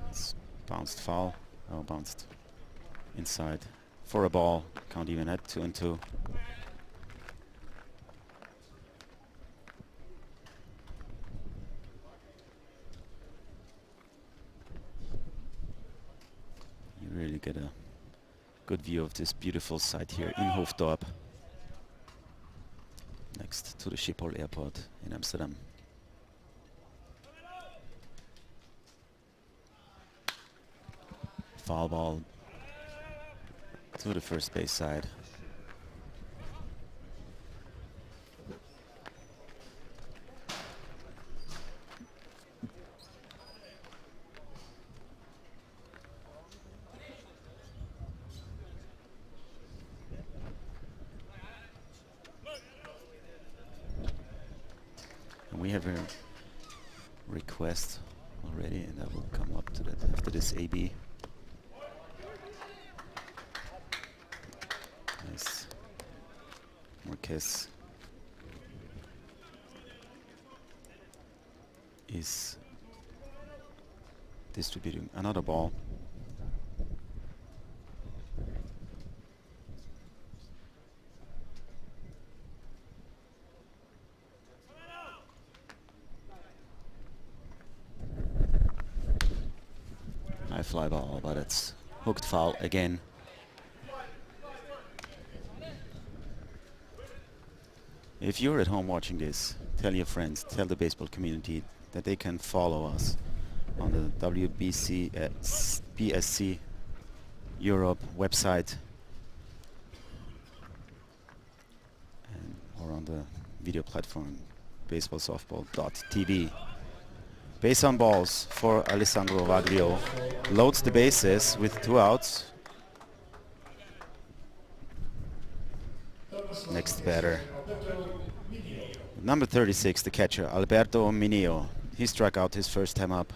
It's bounced foul. Oh, bounced inside for a ball. Count even at 2 and 2. Really get a good view of this beautiful site here in Hoofddorp, next to the Schiphol airport in Amsterdam. Foul ball to the first base side. We have a request already, and I will come up to that after this AB. Nice. Marquez is distributing another ball. Fly ball, but it's hooked foul again. If you're at home watching this, tell your friends, tell the baseball community that they can follow us on the BSC Europe website or on the video platform baseballsoftball.tv. Base on balls for Alessandro Valeo. Loads the bases with 2 outs. Next batter, number 36, the catcher, Alberto Mineo. He struck out his first time up.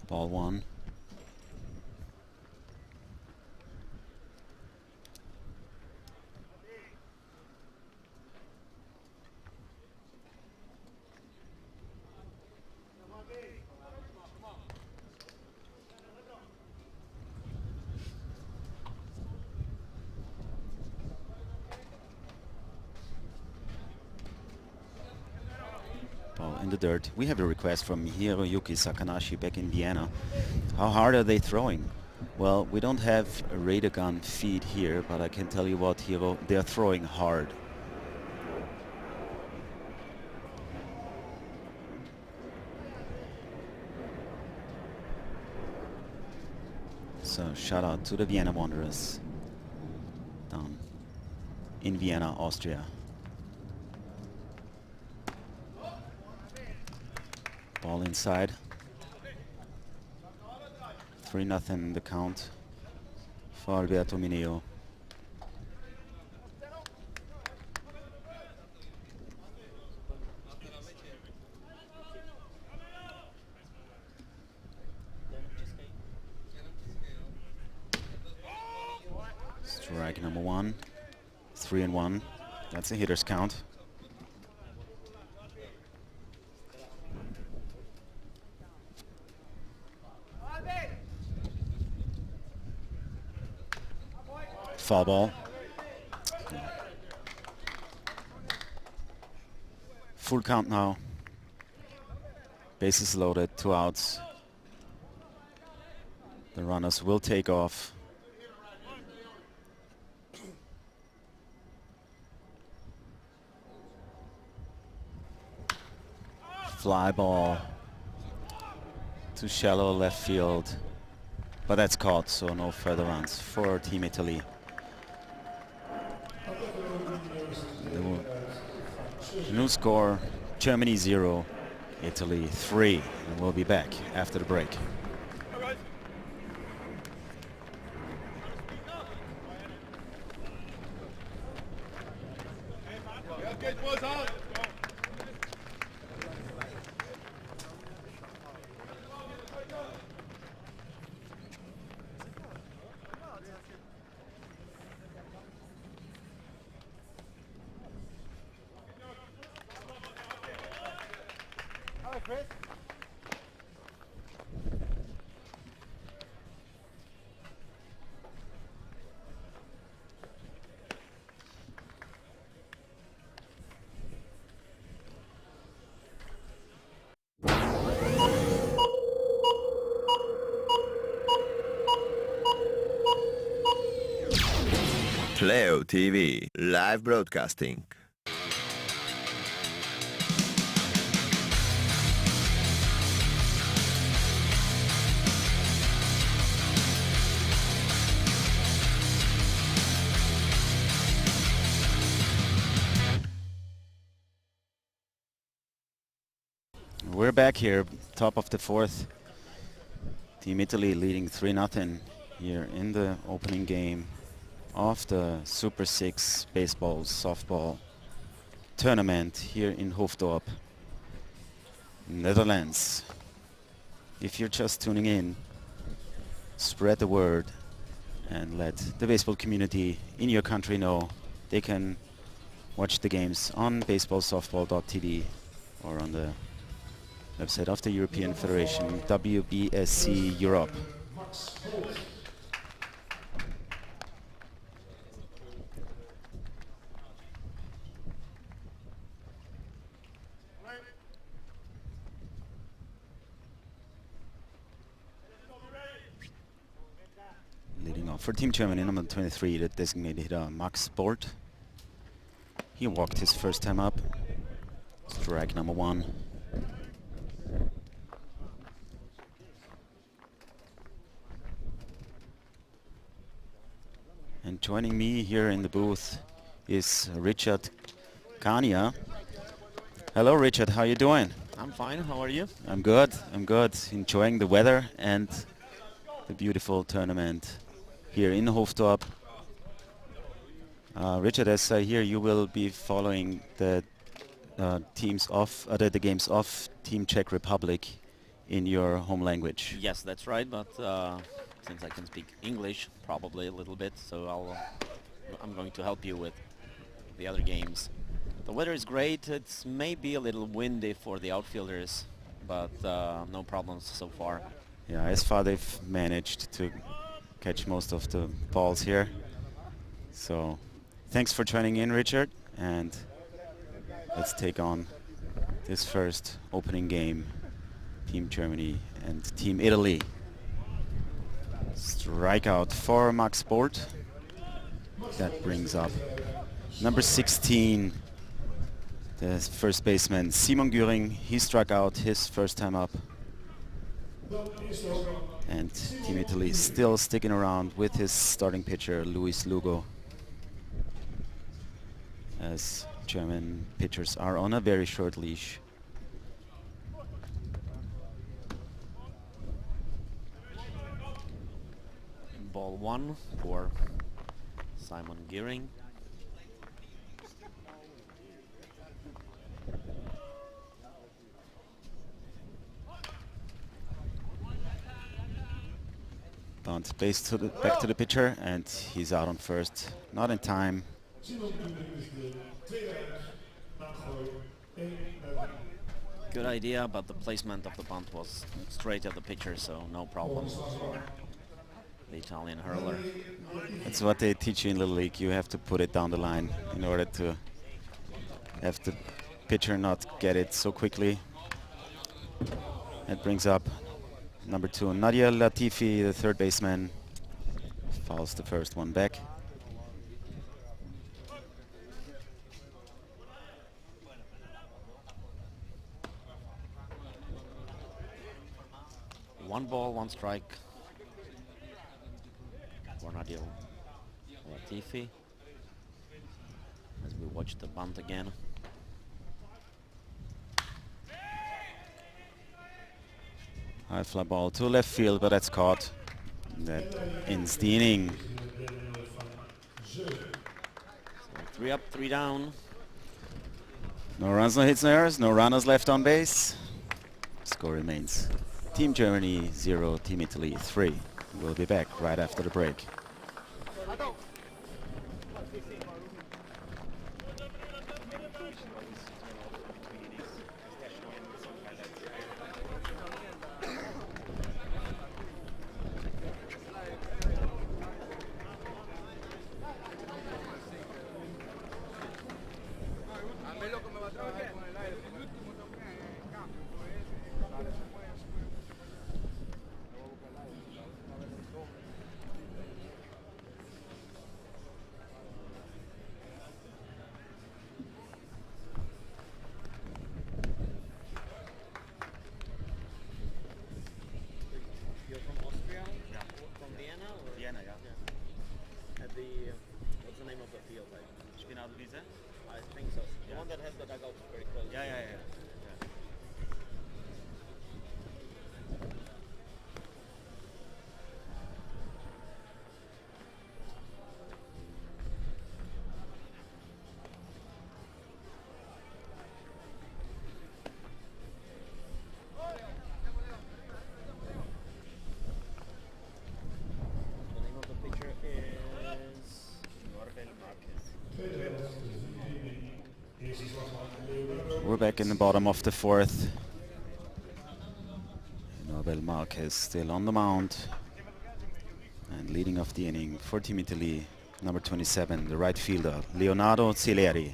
Ball 1. In the dirt. We have a request from Hiroyuki Sakanashi back in Vienna. How hard are they throwing? Well, we don't have a radar gun feed here, but I can tell you what, Hiro, they're throwing hard. So shout out to the Vienna Wanderers down in Vienna, Austria. Ball inside. 3-0 the count for Alberto Mineo. Strike number 1. 3-1. That's a hitter's count. Foul ball. Full count now. Bases loaded, 2 outs. The runners will take off. Fly ball to shallow left field, but that's caught, so no further runs for Team Italy. The new score, Germany 0, Italy 3, and we'll be back after the break. Playo.tv, live broadcasting. We're back here, top of the 4th. Team Italy leading 3-0 here in the opening game of the Super 6 baseball softball tournament here in Hoofddorp, Netherlands. If you're just tuning in, spread the word and let the baseball community in your country know they can watch the games on baseballsoftball.tv or on the website of the European Federation, WBSC Europe. Leading off for Team Germany, number 23, the designated hitter Max Bolt. He walked his first time up. Strike number 1. And joining me here in the booth is Richard Kania. Hello Richard, how you doing? I'm fine, how are you? I'm good, enjoying the weather and the beautiful tournament here in Hoofddorp. Richard, as I hear, you will be following the games of Team Czech Republic in your home language. Yes, that's right, but since I can speak English probably a little bit, so I'm going to help you with the other games. The weather is great. It's maybe a little windy for the outfielders, but no problems so far. Yeah, as far they've managed to catch most of the balls here. So thanks for joining in, Richard, and let's take on this first opening game, Team Germany and Team Italy. Strikeout for Max Bolt. That brings up number 16, the first baseman, Simon Göring. He struck out his first time up. And Team Italy still sticking around with his starting pitcher, Luis Lugo, as German pitchers are on a very short leash. ball 1 for Simon Gearing. Bunt base to the back to the pitcher, and he's out on first. Not in time. Good idea, but the placement of the bunt was straight at the pitcher, so no problem for the Italian hurler. That's what they teach you in Little League. You have to put it down the line in order to have the pitcher not get it so quickly. That brings up number 2, Nadia Latifi, the third baseman. Fouls the first one back. One ball, one strike for Nadia Latifi. As we watch the bunt again. High fly ball to left field, but that's caught. That ends the inning. So 3 up, 3 down. No runs, no hits, no errors, no runners left on base. Score remains Team Germany 0, Team Italy 3. We'll be back right after the break. You're from Austria? Yeah. From Vienna? Or? Vienna, yeah. At the, what's the name of the field? Spinalwiese? I think so. The one that has the dugout very close. Yeah. The name of the pitcher is We're back in the bottom of the 4th. Nobel Marquez still on the mound. And leading off the inning for Team Italy, number 27, the right fielder, Leonardo Cileri.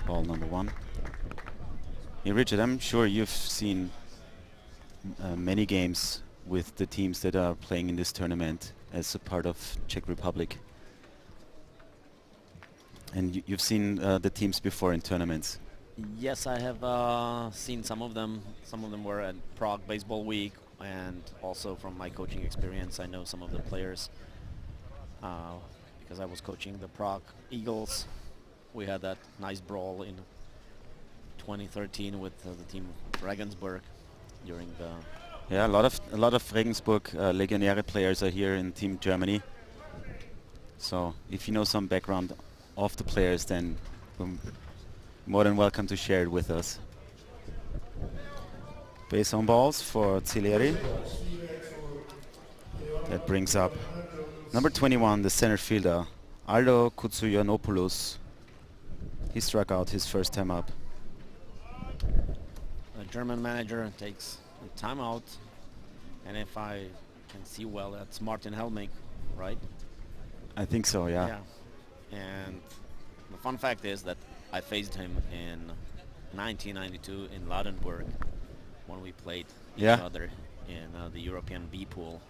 Ball number 1. Yeah, Richard, I'm sure you've seen many games with the teams that are playing in this tournament as a part of Czech Republic. And you've seen the teams before in tournaments. Yes, I have seen some of them. Some of them were at Prague Baseball Week, and also from my coaching experience, I know some of the players because I was coaching the Prague Eagles. We had that nice brawl in 2013 with the team of Regensburg during the. Yeah, a lot of Regensburg Legionäre players are here in Team Germany. So if you know some background of the players, then you're more than welcome to share it with us. Base on balls for Cileri. That brings up number 21, the center fielder, Aldo Kutsuyanopoulos. He struck out his first time up. The German manager takes a timeout, and if I can see well, that's Martin Helmich, right? I think so, yeah. Yeah. And the fun fact is that I faced him in 1992 in Laudenburg when we played each other in the European B pool.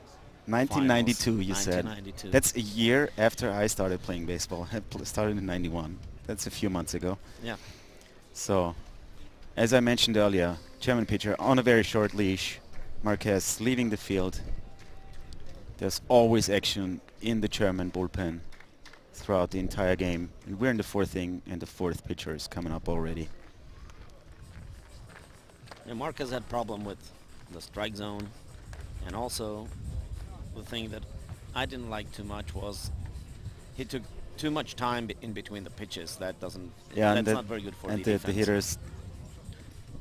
1992, finals. you said. 1992. That's a year after I started playing baseball. I started in 91. That's a few months ago. Yeah. So, as I mentioned earlier, German pitcher on a very short leash. Marquez leaving the field. There's always action in the German bullpen throughout the entire game. And we're in the fourth inning, and the fourth pitcher is coming up already. Yeah, Marcus had problem with the strike zone, and also the thing that I didn't like too much was he took too much time in between the pitches. That doesn't. Yeah, That's not very good for the and defense. the hitters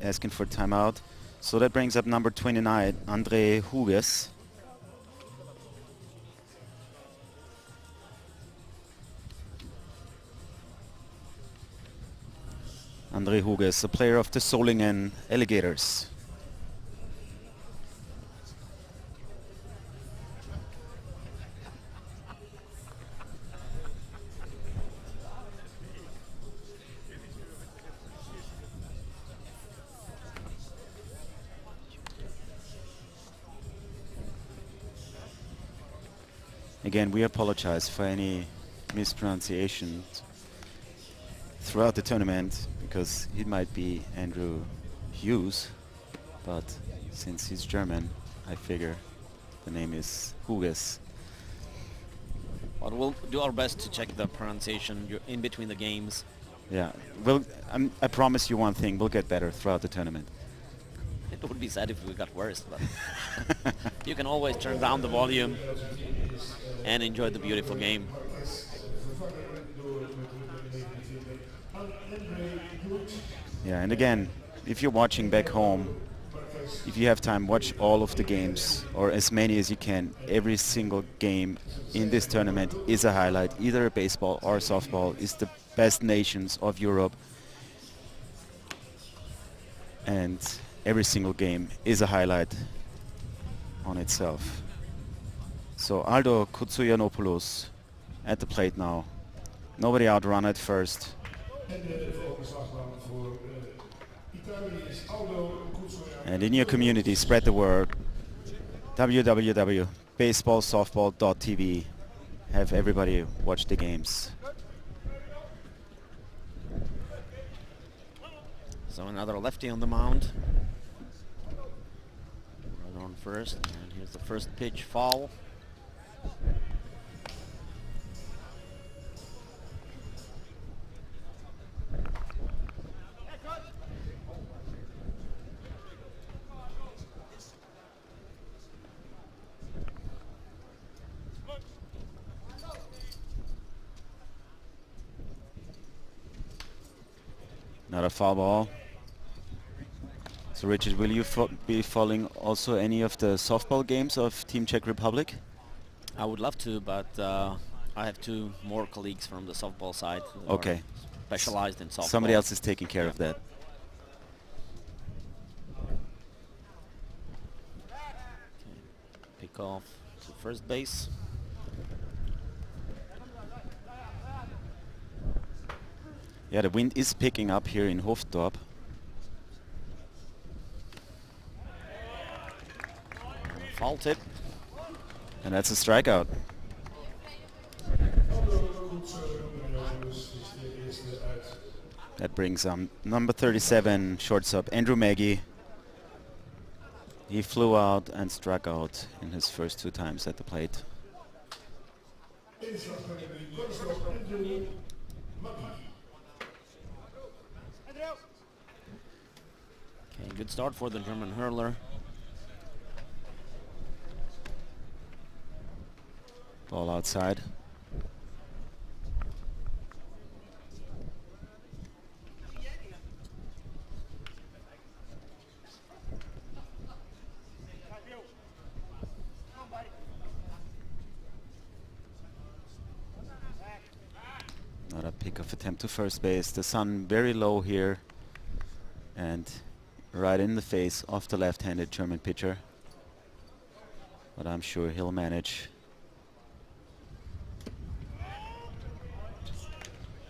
asking for timeout. So that brings up number 29, Andre Huges. Andre Huges, a player of the Solingen Alligators. Again, we apologize for any mispronunciations throughout the tournament, because it might be Andrew Hughes, but since he's German, I figure the name is Huges. But we'll do our best to check the pronunciation in between the games. Yeah, well, I promise you one thing, we'll get better throughout the tournament. It would be sad if we got worse, but you can always turn down the volume and enjoy the beautiful game. Yeah, and again, if you're watching back home, if you have time, watch all of the games, or as many as you can. Every single game in this tournament is a highlight. Either baseball or softball is the best nations of Europe, and every single game is a highlight on itself. So Aldo Kutsuyanopoulos at the plate now. Nobody outrun at first. And in your community, spread the word. www.baseballsoftball.tv. Have everybody watch the games. So another lefty on the mound. Runner on first, and here's the first pitch, foul. Not a foul ball. So Richard, will you be following also any of the softball games of Team Czech Republic? I would love to, but I have two more colleagues from the softball side who Okay. are specialized in softball. Somebody else is taking care of that. Pick off to first base. Yeah, the wind is picking up here in Hoofddorp. Foul tip. And that's a strikeout. That brings number 37 shortstop Andrew Magee. He flew out and struck out in his first two times at the plate. Okay, good start for the German hurler. Ball outside. Not a pickoff attempt to first base. The sun very low here and right in the face of the left-handed German pitcher. But I'm sure he'll manage.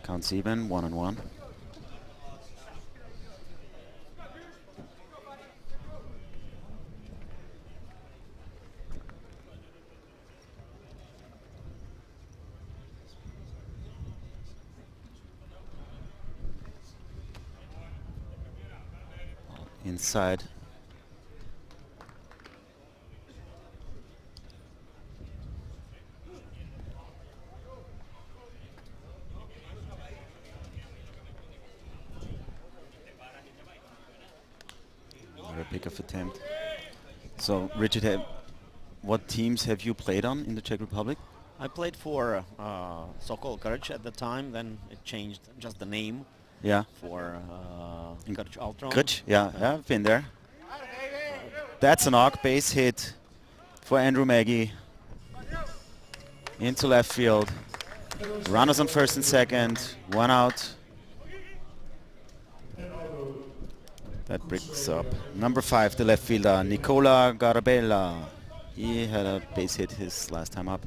Counts even, 1-1. Inside. kickoff attempt. So, Richard, what teams have you played on in the Czech Republic? I played for Sokol Krč at the time. Then it changed just the name Yeah. for Krč Altron. Krč, yeah, I've been there. That's a knock, base hit for Andrew Magee. Into left field. Runners on first and second, one out. That brings up number 5, the left fielder, Nicola Garabella. He had a base hit his last time up.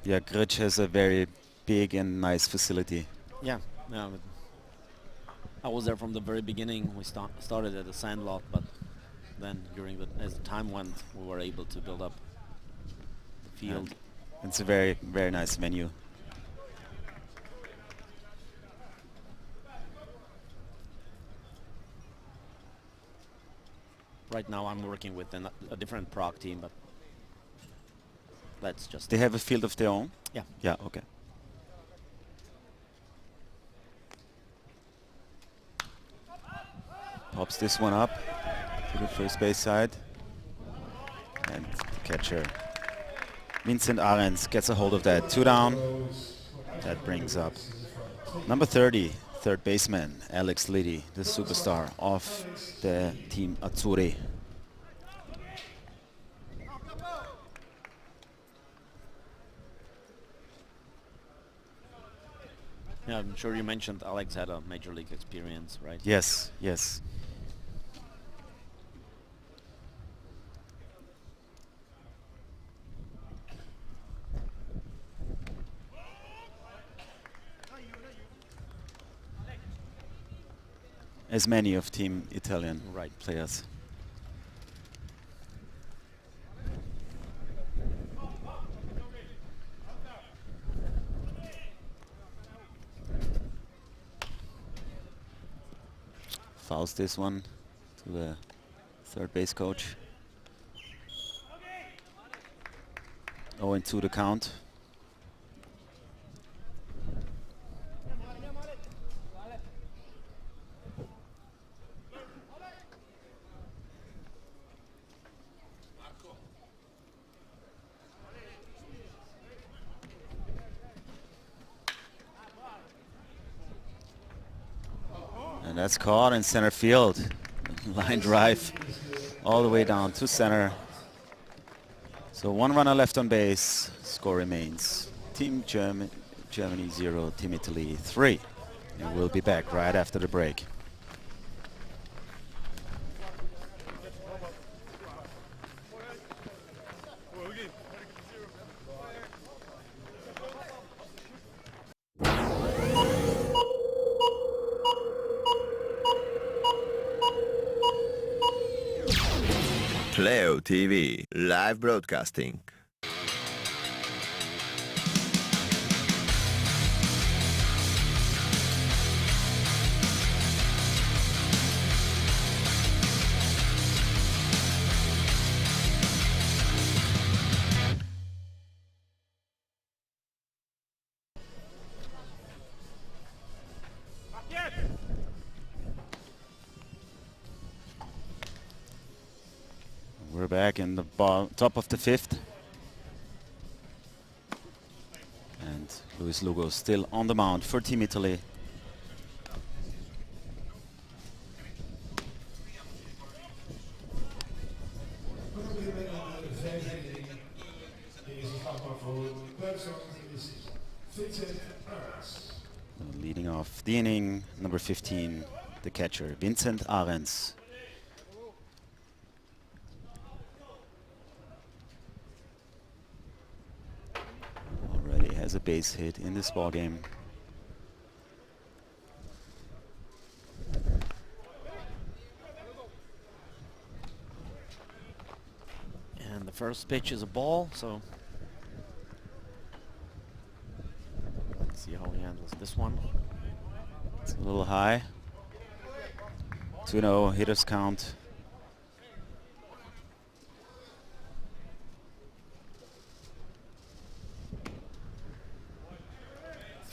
Yeah, Krč has a very big and nice facility. Yeah, but I was there from the very beginning. We started at the sandlot, but then as the time went, we were able to build up the field. And it's a very, very nice venue. Right now I'm working with a different Prague team, but that's just... They have a field of their own? Yeah. Yeah, okay. Pops this one up to the first base side. And the catcher, Vincent Arends, gets a hold of that. 2 down. That brings up number 30, third baseman, Alex Liddy, the superstar of the team Azzurri. Yeah, I'm sure you mentioned Alex had a major league experience, right? Yes, yes. As many of Team Italian players. Fouls this one to the third base coach. 0-2 the count. And that's caught in center field. Line drive all the way down to center. So 1 runner left on base. Score remains Team Germany 0, Team Italy 3. And we'll be back right after the break. Playo.tv, live broadcasting. We're back in the top of the 5th. And Luis Lugo still on the mound for Team Italy. Leading off the inning, number 15, the catcher, Vincent Arends. Already has a base hit in this ball game. And the first pitch is a ball, so let's see how he handles this one. It's a little high. 2-0 hitters count.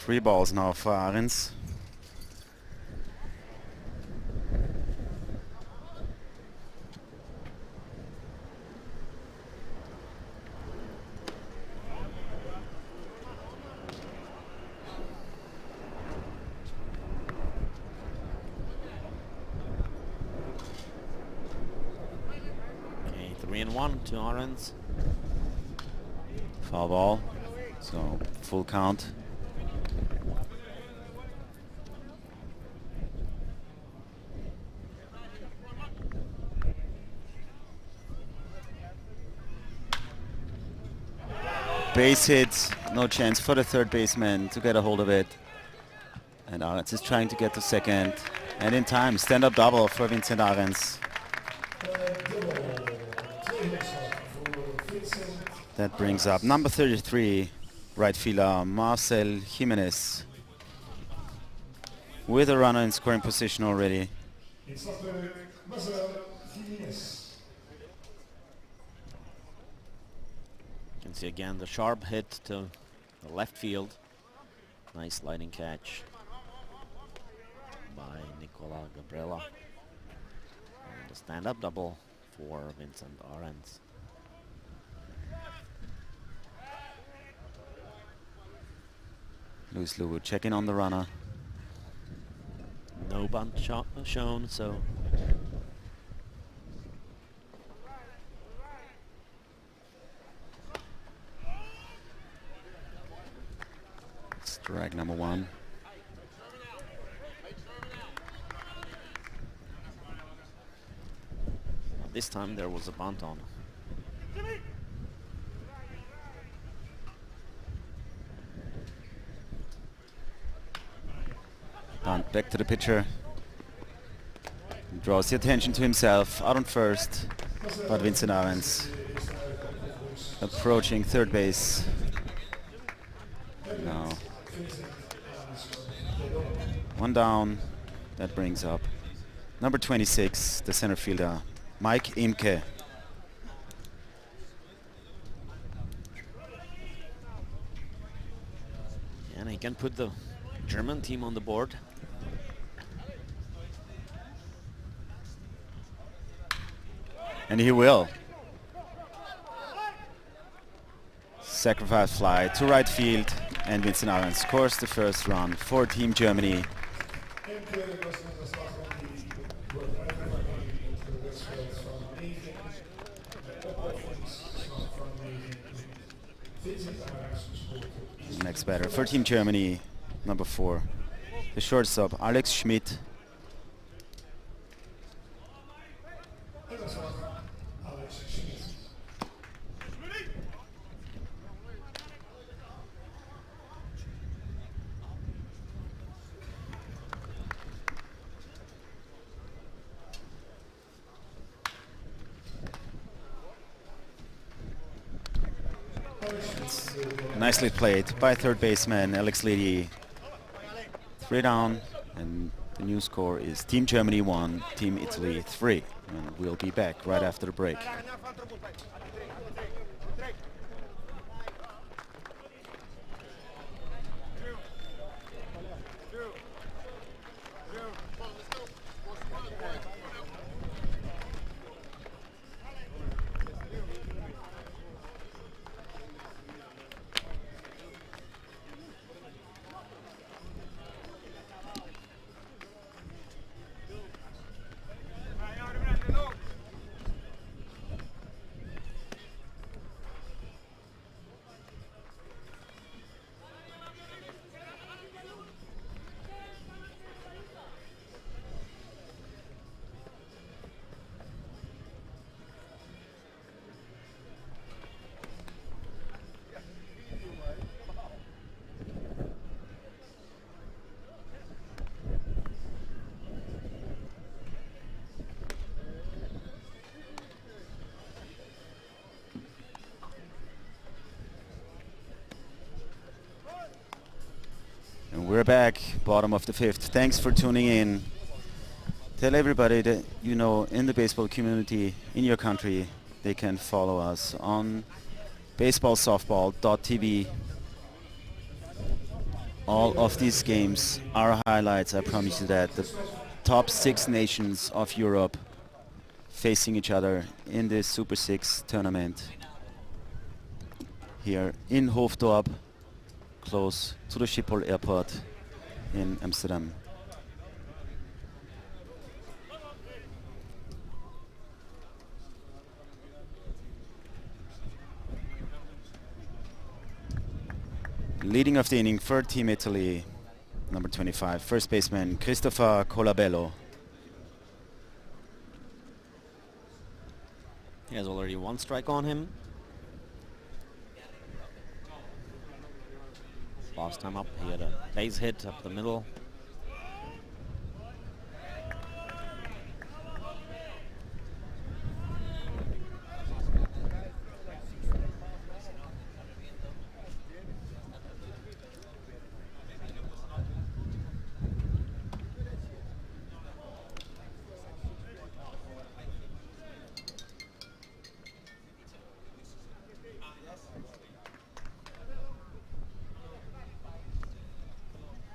3 balls now for Arens. Okay, 3-1 to Arens. Foul ball, so full count. Base hit, no chance for the third baseman to get a hold of it. And Arens is trying to get to second. And in time, stand-up double for Vincent Arens. That brings up number 33, right fielder Marcel Jimenez, with a runner in scoring position already. It's number Marcel Jimenez. You can see again the sharp hit to the left field. Nice sliding catch by Nicola Gabriela. And a stand-up double for Vincent Arens. Luis Lugo checking on the runner. No bunt shown, so Strike number 1. this time there was a bunt on. Bunt back to the pitcher. He draws the attention to himself, out on first. But Vincent Arens approaching third base. Now 1 down. That brings up number 26, the center fielder, Mike Imke. And he can put the German team on the board. And he will. Sacrifice fly to right field, and Vincent Arens scores the first run for Team Germany. Next batter for Team Germany, number 4, the shortstop Alex Schmidt. Nicely played by third baseman Alex Liddy. 3 down, and the new score is Team Germany 1, Team Italy 3. And we'll be back right after the break. We're back, bottom of the 5th. Thanks for tuning in. Tell everybody that you know in the baseball community in your country, they can follow us on baseballsoftball.tv. All of these games are highlights, I promise you that. The top 6 nations of Europe facing each other in this Super 6 tournament here in Hoofddorp, close to the Schiphol airport in Amsterdam. Leading of the inning for Team Italy, number 25, first baseman Christopher Colabello. He has already 1 strike on him. Last time up, he had a base hit up the middle.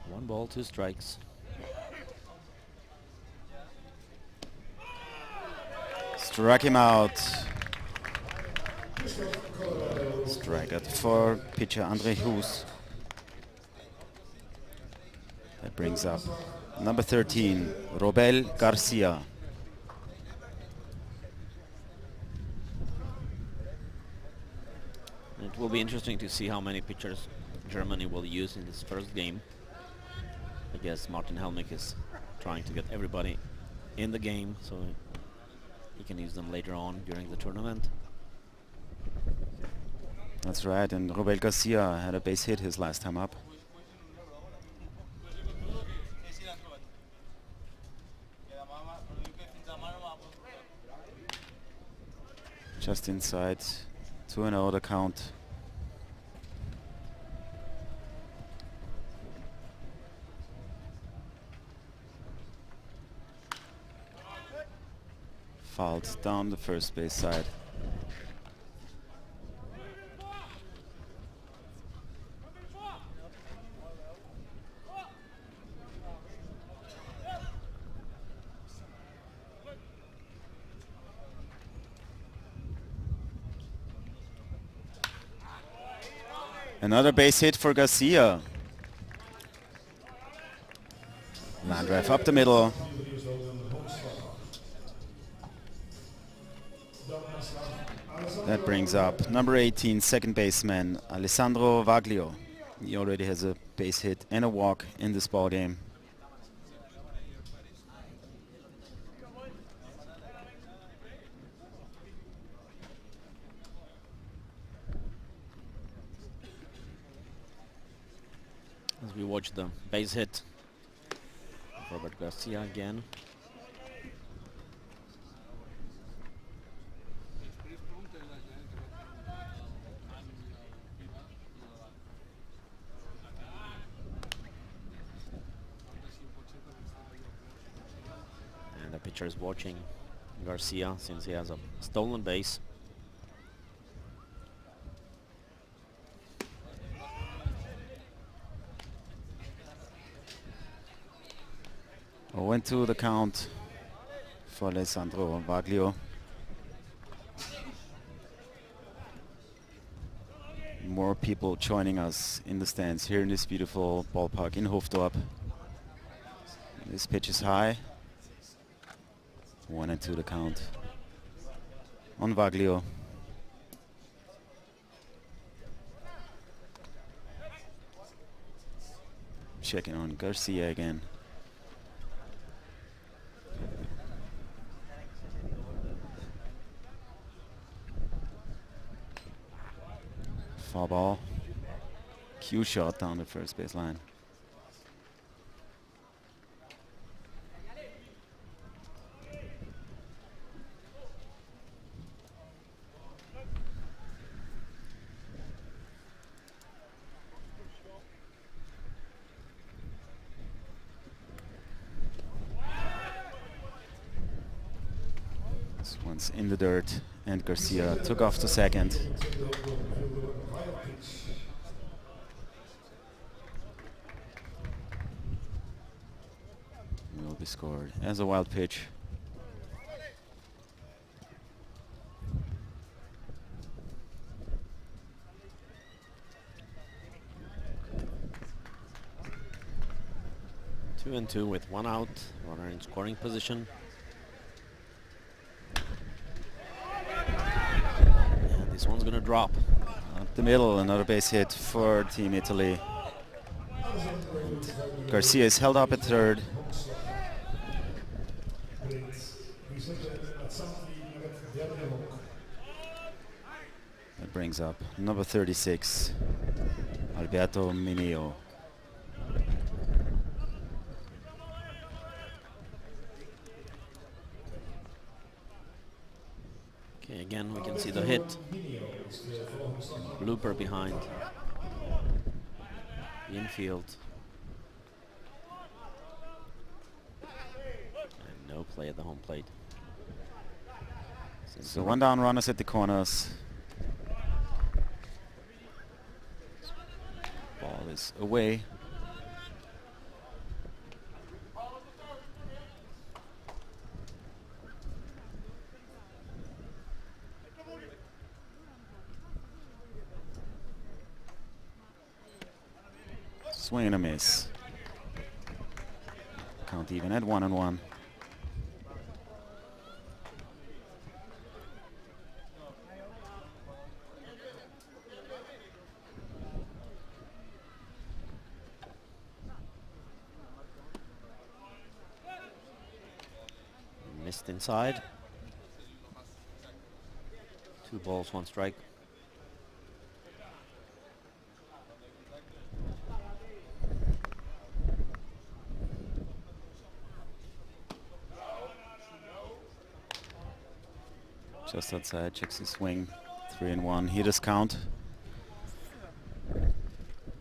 One ball, 2 strikes. Struck him out. Strike out for pitcher Andre Hus. That brings up number 13, Roberto Garcia. It will be interesting to see how many pitchers Germany will use in this first game. I guess Martin Helmich is trying to get everybody in the game so he can use them later on during the tournament. That's right, and Roberto Garcia had a base hit his last time up. Just inside, 2-0 the count. Fouled down the first base side. Another base hit for Garcia. Line drive up the middle. That brings up number 18, second baseman Alessandro Valeo. He already has a base hit and a walk in this ball game. As we watch the base hit, Robert Garcia again. And the pitcher is watching Garcia since he has a stolen base. Went to the count for Alessandro Valeo. More people joining us in the stands here in this beautiful ballpark in Hoofddorp. This pitch is high. 1-2 the count on Valeo. Checking on Garcia again. Foul ball. Cue shot down the first base line. This one's in the dirt, and Garcia took off to second. be scored as a wild pitch. Two and two with one out. Runner in scoring position. And this one's gonna drop. Up the middle, another base hit for Team Italy. Garcia is held up at third. That brings up number 36, Alberto Mineo. Okay, again we can see the hit. Blooper behind. The infield. And no play at the home plate. So one down, runners at the corners. Ball is away. Swing and a miss. Count even at 1-1. Missed inside. 2 balls, 1 strike. Just outside, checks the swing. 3-1. Hitters count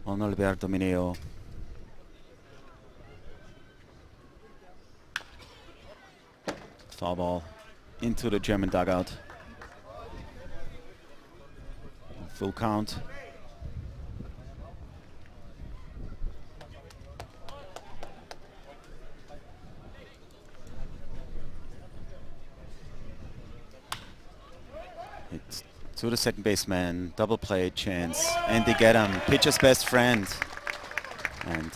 on Alberto Mineo. Foul ball into the German dugout. Full count. It's to the second baseman, double play chance, and they get him. Pitcher's best friend. And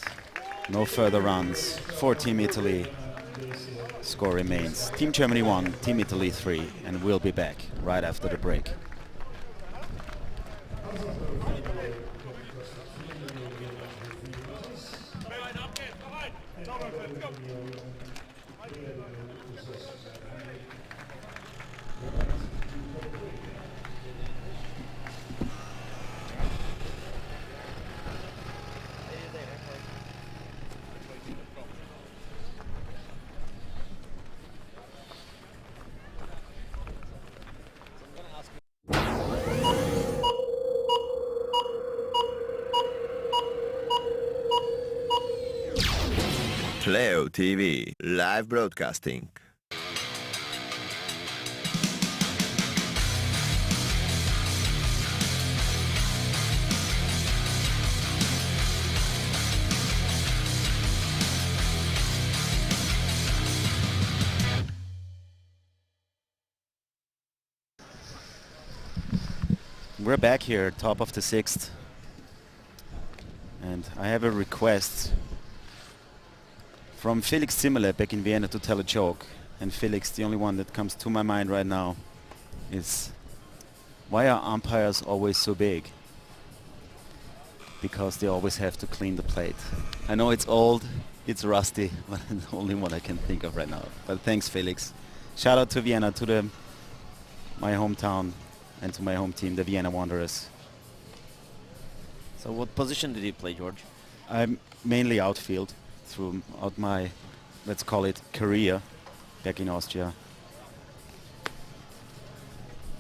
no further runs for Team Italy. Score remains Team Germany 1, Team Italy 3, and we'll be back right after the break. Playo.tv, live broadcasting. We're back here, top of the 6th. And I have a request from Felix Zimmerle back in Vienna to tell a joke. And Felix, the only one that comes to my mind right now is, why are umpires always so big? Because they always have to clean the plate. I know it's old, it's rusty, but it's the only one I can think of right now. But thanks, Felix. Shout out to Vienna, to my hometown, and to my home team, the Vienna Wanderers. So what position did he play, George? I'm mainly outfield throughout my, let's call it, career back in Austria.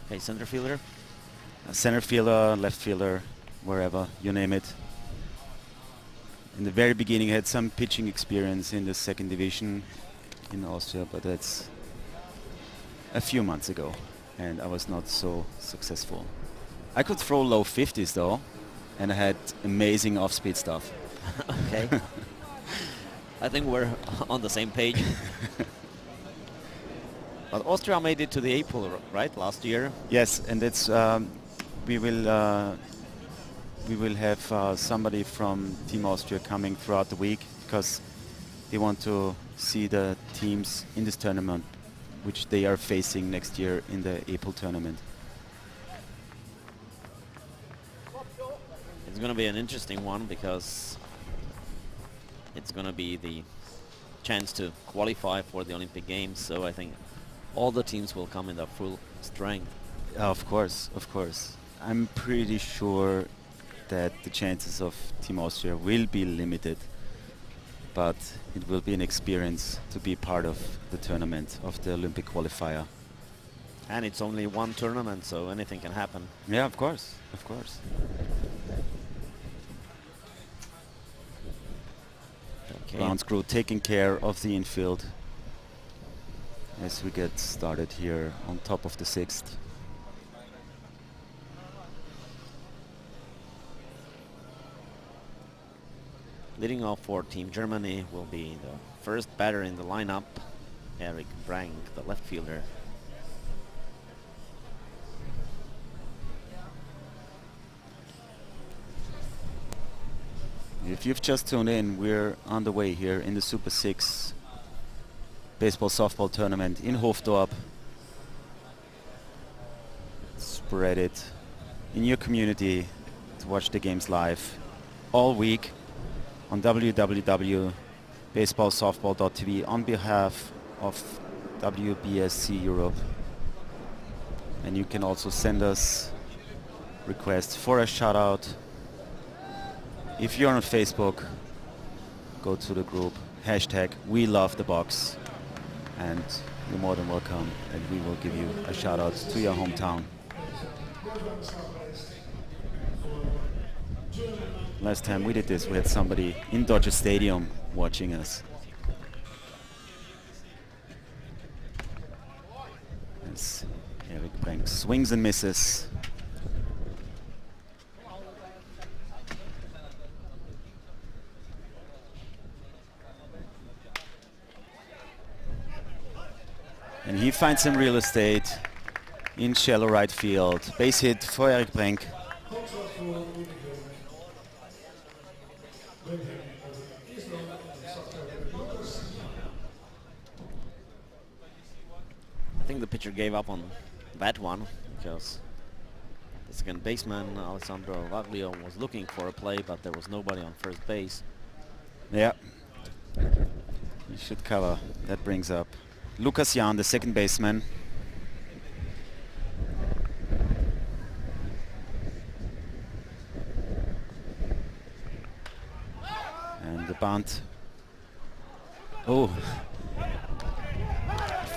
Okay, center fielder? Center fielder, left fielder, wherever, you name it. In the very beginning, I had some pitching experience in the 2nd division in Austria, but that's a few months ago, and I was not so successful. I could throw low 50s though, and I had amazing off-speed stuff. Okay. I think we're on the same page. But Austria made it to the April, right, last year? Yes, and it's we will have somebody from Team Austria coming throughout the week because they want to see the teams in this tournament, which they are facing next year in the April tournament. It's going to be an interesting one because it's going to be the chance to qualify for the Olympic Games. So I think all the teams will come in their full strength. Of course, of course. I'm pretty sure that the chances of Team Austria will be limited, but it will be an experience to be part of the tournament, of the Olympic qualifier. And it's only one tournament, so anything can happen. Yeah, of course, of course. Okay. Grounds crew taking care of the infield as we get started here on top of the 6th. Leading off for Team Germany will be the first batter in the lineup, Eric Brank, the left fielder. If you've just tuned in, we're on the way here in the Super 6 baseball softball tournament in Hoofddorp. Spread it in your community to watch the games live all week on www.baseballsoftball.tv on behalf of WBSC Europe. And you can also send us requests for a shout out. If you're on Facebook, go to the group, hashtag We Love the Box, and you're more than welcome, and we will give you a shout out to your hometown. Last time we did this, we had somebody in Dodger Stadium watching us. As Eric Brank swings and misses. And he finds some real estate in shallow right field. Base hit for Eric Brank. I think the pitcher gave up on that one because the second baseman, Alessandro Valeo, was looking for a play, but there was nobody on first base. Yeah. He should cover. That brings up Lucas Jan, the second baseman. And the bunt. Oh.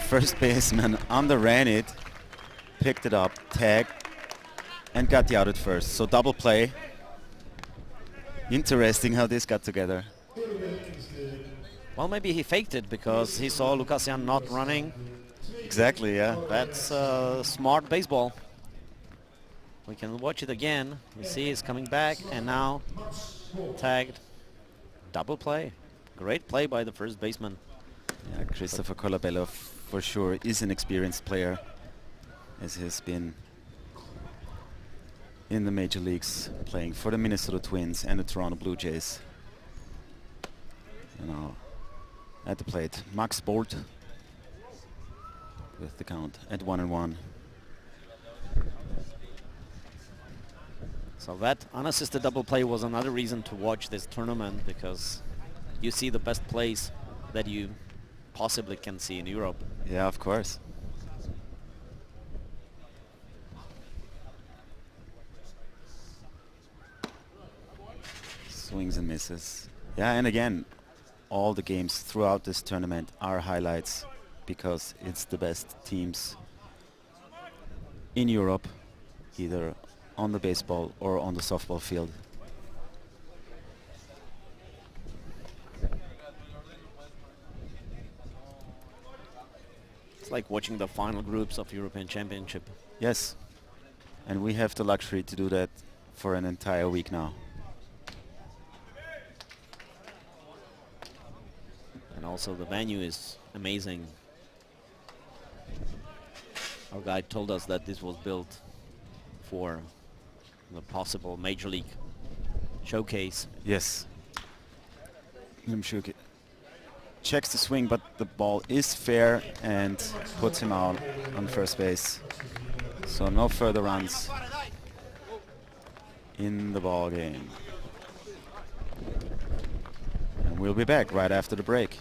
First baseman underran it, picked it up, tagged, and got the out at first. So double play. Interesting how this got together. Well, maybe he faked it because he saw Lucasian not running. Exactly, yeah. That's smart baseball. We can watch it again. You see he's coming back, and now tagged. Double play. Great play by the first baseman. Yeah, Christopher Bello for sure is an experienced player, as he has been in the major leagues, playing for the Minnesota Twins and the Toronto Blue Jays. And now at the plate, Max Bolt with the count at 1-1. So that unassisted double play was another reason to watch this tournament, because you see the best plays that you possibly can see in Europe. Yeah, of course. Swings and misses. Yeah, and again, all the games throughout this tournament are highlights because it's the best teams in Europe, either on the baseball or on the softball field. It's like watching the final groups of European Championship. Yes, and we have the luxury to do that for an entire week now. also the venue is amazing. Our guide told us that this was built for the possible Major League showcase. Yes. Checks the swing, but the ball is fair and puts him out on first base. So no further runs in the ball game. And we'll be back right after the break.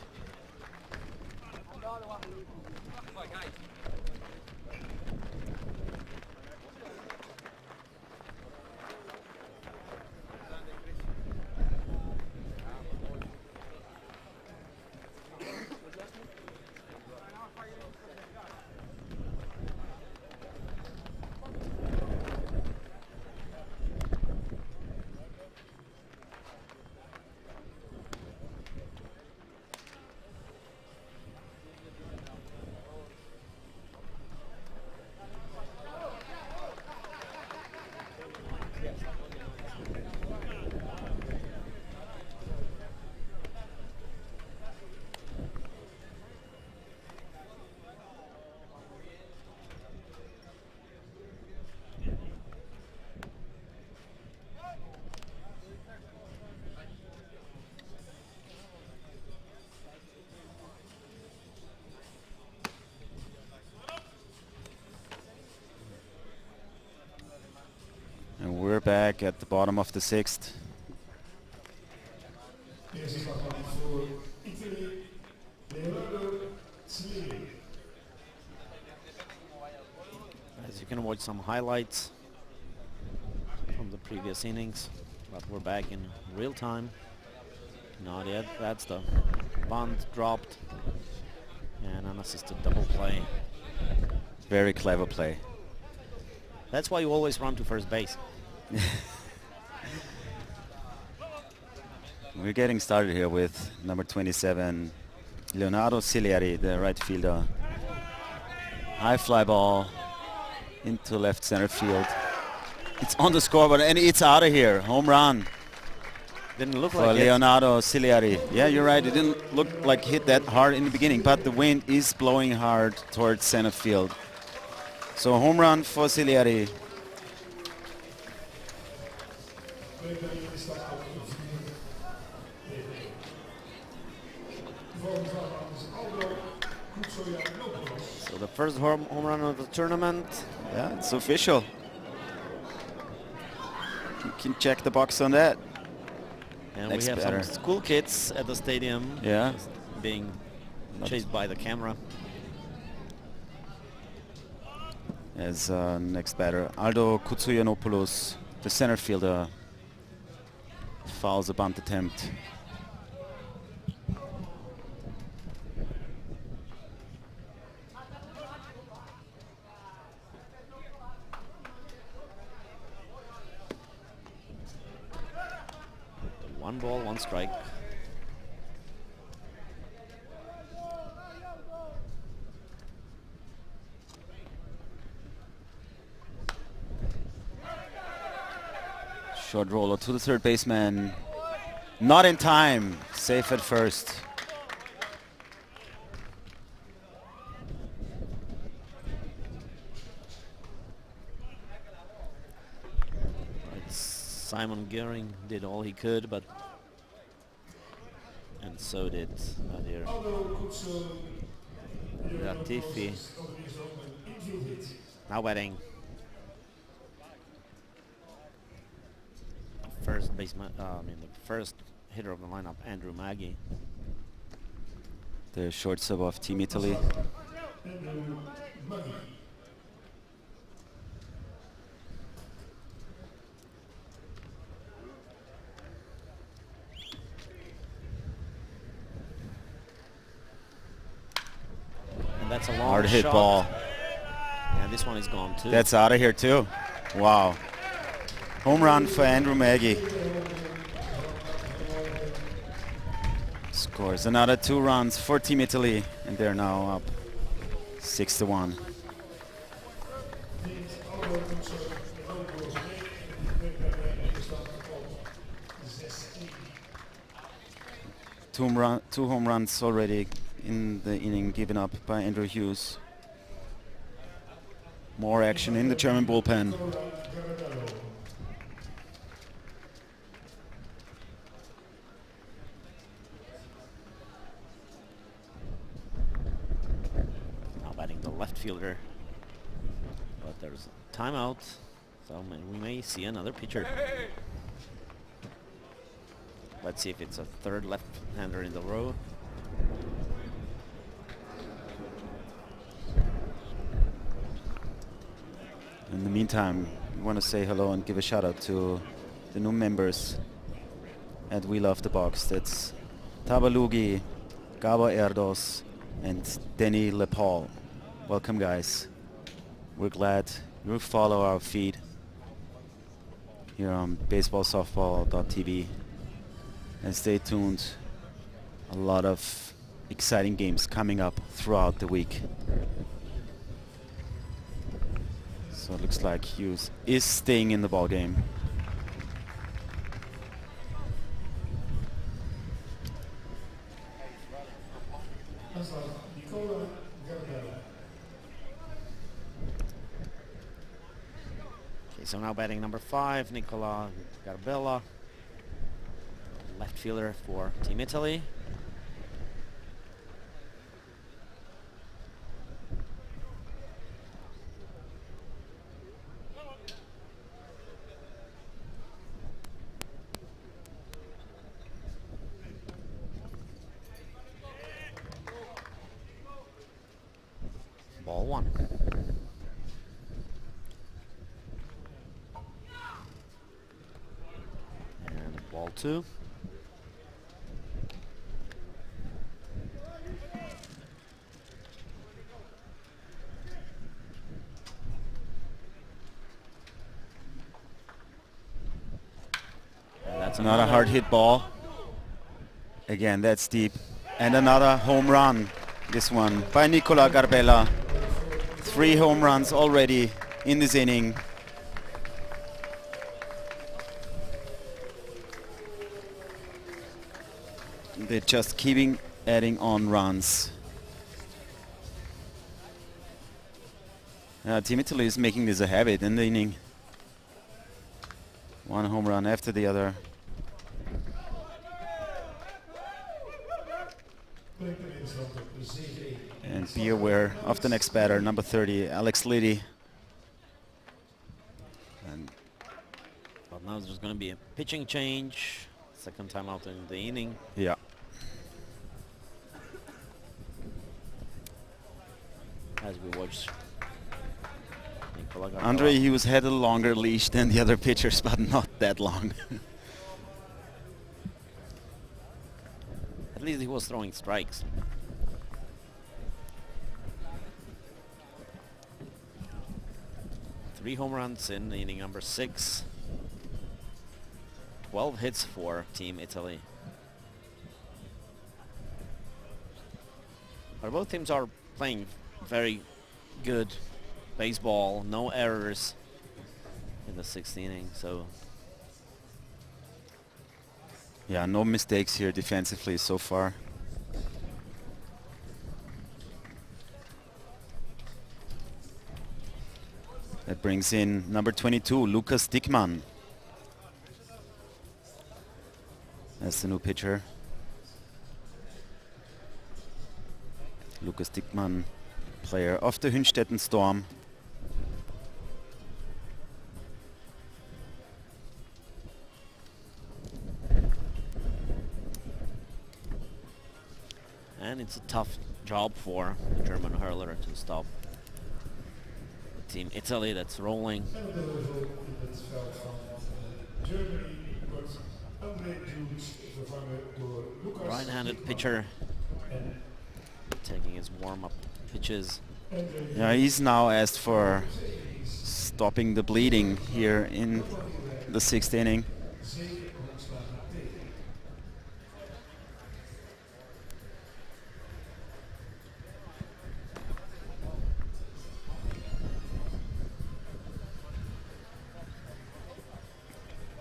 And we're back at the bottom of the sixth. As you can watch some highlights from the previous innings, but we're back in real time. Not yet. That's the bunt dropped and an assisted double play. Very clever play. That's why you always run to first base. We're getting started here with number 27, Leonardo Ciliari, the right fielder. High fly ball into left center field. It's on the scoreboard and it's out of here. Home run Didn't look for like it. Leonardo Ciliari. Yeah, you're right. It didn't look like hit that hard in the beginning, but the wind is blowing hard towards center field. So home run for Ciliari. So the first home run of the tournament. Yeah, it's official. You can check the box on that. And Next we have batter. some school kids at the stadium. Yeah. Being chased by the camera. As next batter, Aldo Kutsuyanopoulos, the center fielder, fouls a bunt attempt. One ball, one strike. Short roller to the third baseman. Not in time. Safe at first. Simon Gehring did all he could, but and so did Nadir Latifi. Now batting. First baseman, the first hitter of the lineup, Andrew Magee. The shortstop of Team Italy. And that's a long Hard hit shot. ball. And this one is gone too. That's out of here too. Wow. Home run for Andrew Magee. Scores another 2 runs for Team Italy, and they're now up 6-1. Two home runs already in the inning given up by Andrew Hughes. More action in the German bullpen. Now batting the left fielder. But there's a timeout, so we may see another pitcher. Let's see if it's a third left-hander in the row. In the meantime, we want to say hello and give a shout out to the new members at We Love the Box. That's Tabalugi, Gaba Erdos, and Denny Lepal. Welcome, guys. We're glad you follow our feed here on baseballsoftball.tv. And stay tuned. A lot of exciting games coming up throughout the week. So it looks like Hughes is staying in the ball game. Okay, so now batting number 5, Nicola Garbella, left fielder for Team Italy. Ball 1. And ball 2. And that's Not a hard hit ball. Again, that's deep. And another home run. This one by Nicola Garbella. 3 home runs already in this inning. They're just keeping adding on runs. Team Italy is making this a habit in the inning. 1 home run after the other. And be aware of the next batter, number 30, Alex Liddy. And well, now there's going to be a pitching change. Second time out in the inning. Yeah. As we watch Nicola Garbella. Andre Hughes had a longer leash than the other pitchers, but not that long. At least he was throwing strikes. Three home runs in inning number 6. 12 hits for Team Italy. But both teams are playing very good baseball. No errors in the 6th inning. So yeah, no mistakes here defensively so far. That brings in number 22, Lucas Stickman. That's the new pitcher. Lucas Stickman, player of the Hünstetten Storm. and it's a tough job for the German hurler to stop Team Italy that's rolling. Right-handed pitcher taking his warm-up pitches. Yeah, he's now asked for stopping the bleeding here in the 6th inning.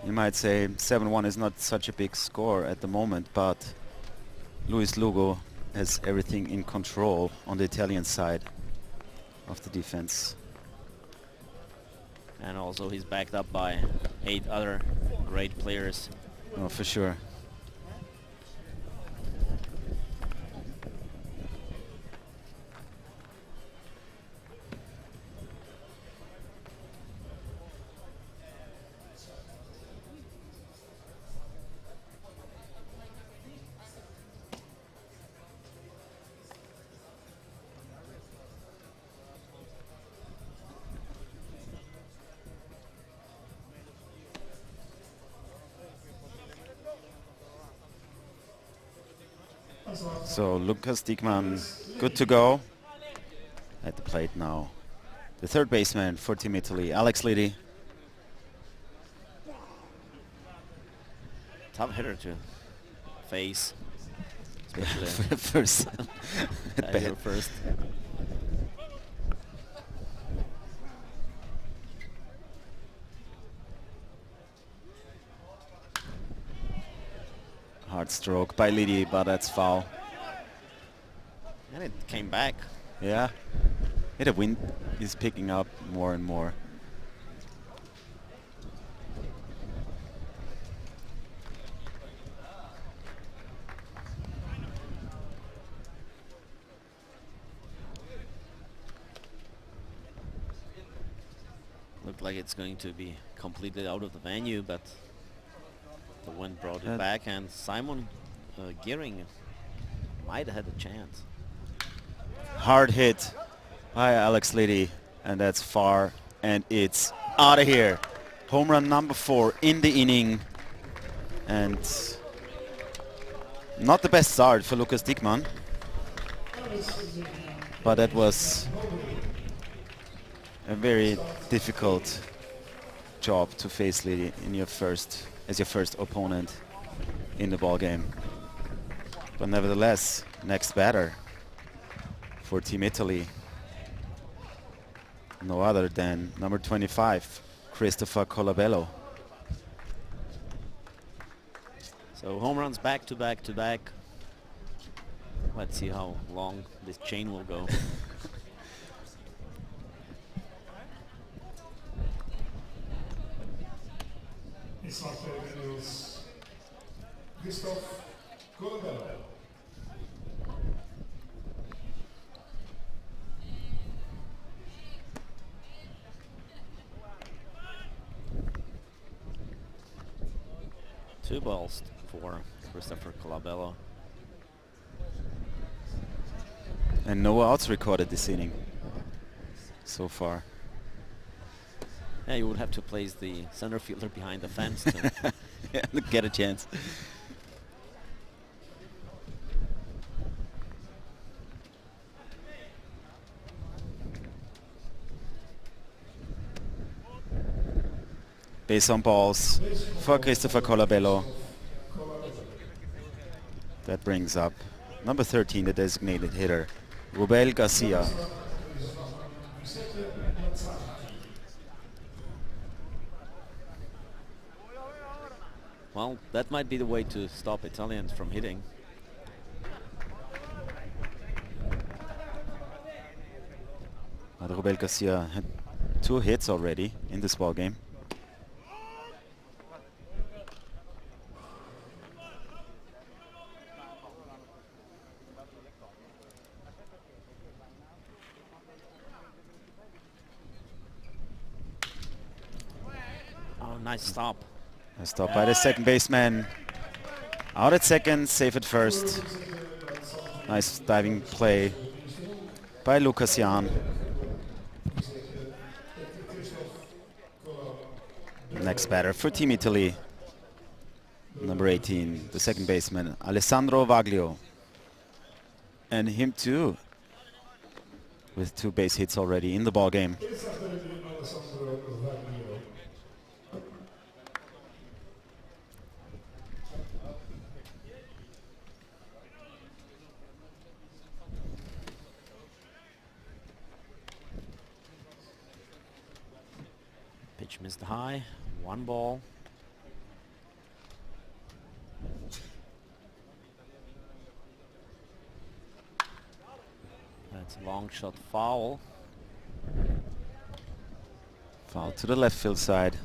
You might say 7-1 is not such a big score at the moment, but Luis Lugo has everything in control on the Italian side of the defense. And also he's backed up by 8 other great players. Oh, for sure. So Lucas Stickman good to go at the plate now. The third baseman for Team Italy, Alex Liddy. Tough hitter to face, especially First. hitter first. Hard stroke by Liddy, but that's foul. And it came back. Yeah. The wind is picking up more and more. Looked like it's going to be completely out of the venue, but the wind brought it back, and Simon Gearing might have had a chance. Hard hit by Alex Liddy, and that's far, and it's out of here. Home run number 4 in the inning, and not the best start for Lucas Dickmann, but that was a very difficult job to face Liddy in your first opponent in the ball game. But nevertheless, next batter for Team Italy, no other than number 25, Christopher Colabello. So home runs back to back to back. Let's see how long this chain will go. His last player is Kolja. Two balls for Christopher Colabello. And no outs recorded this inning so far. Yeah, you would have to place the center fielder behind the fence to Yeah, get a chance. Base on balls for Christopher Colabello. That brings up number 13, the designated hitter, Roberto Garcia. Well, that might be the way to stop Italians from hitting. But Roberto Garcia had 2 hits already in this ball game. Oh, nice stop. A stop by the second baseman. Out at second, safe at first. Nice diving play by Lucas Jan. Next batter for Team Italy, number 18, the second baseman, Alessandro Valeo. And him too, with 2 base hits already in the ball game. Pitch missed high, 1 ball. That's a long shot foul. Foul to the left field side.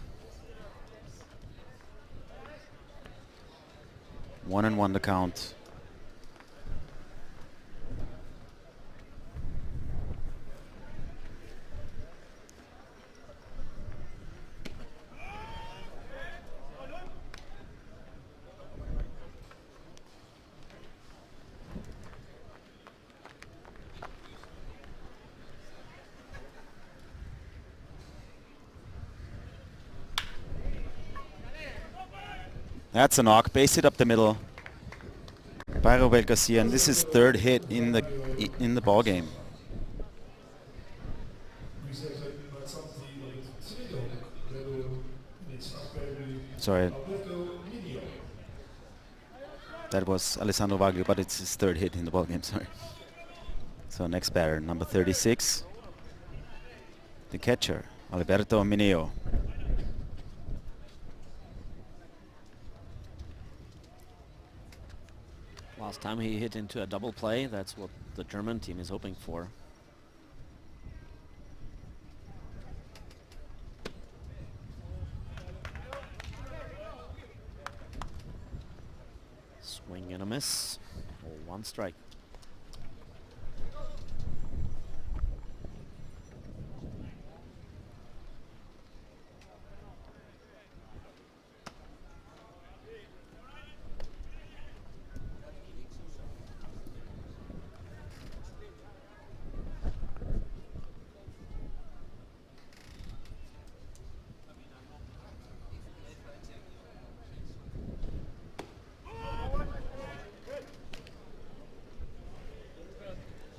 1-1 the count. That's a knock. Base hit up the middle by Roberto Garcia, and this is third hit in the ball game. Sorry, that was Alessandro Valeo, but it's his third hit in the ball game. Sorry. So next batter, number 36, the catcher, Alberto Mineo. Last time he hit into a double play. That's what the German team is hoping for. Swing and a miss. Oh, one strike.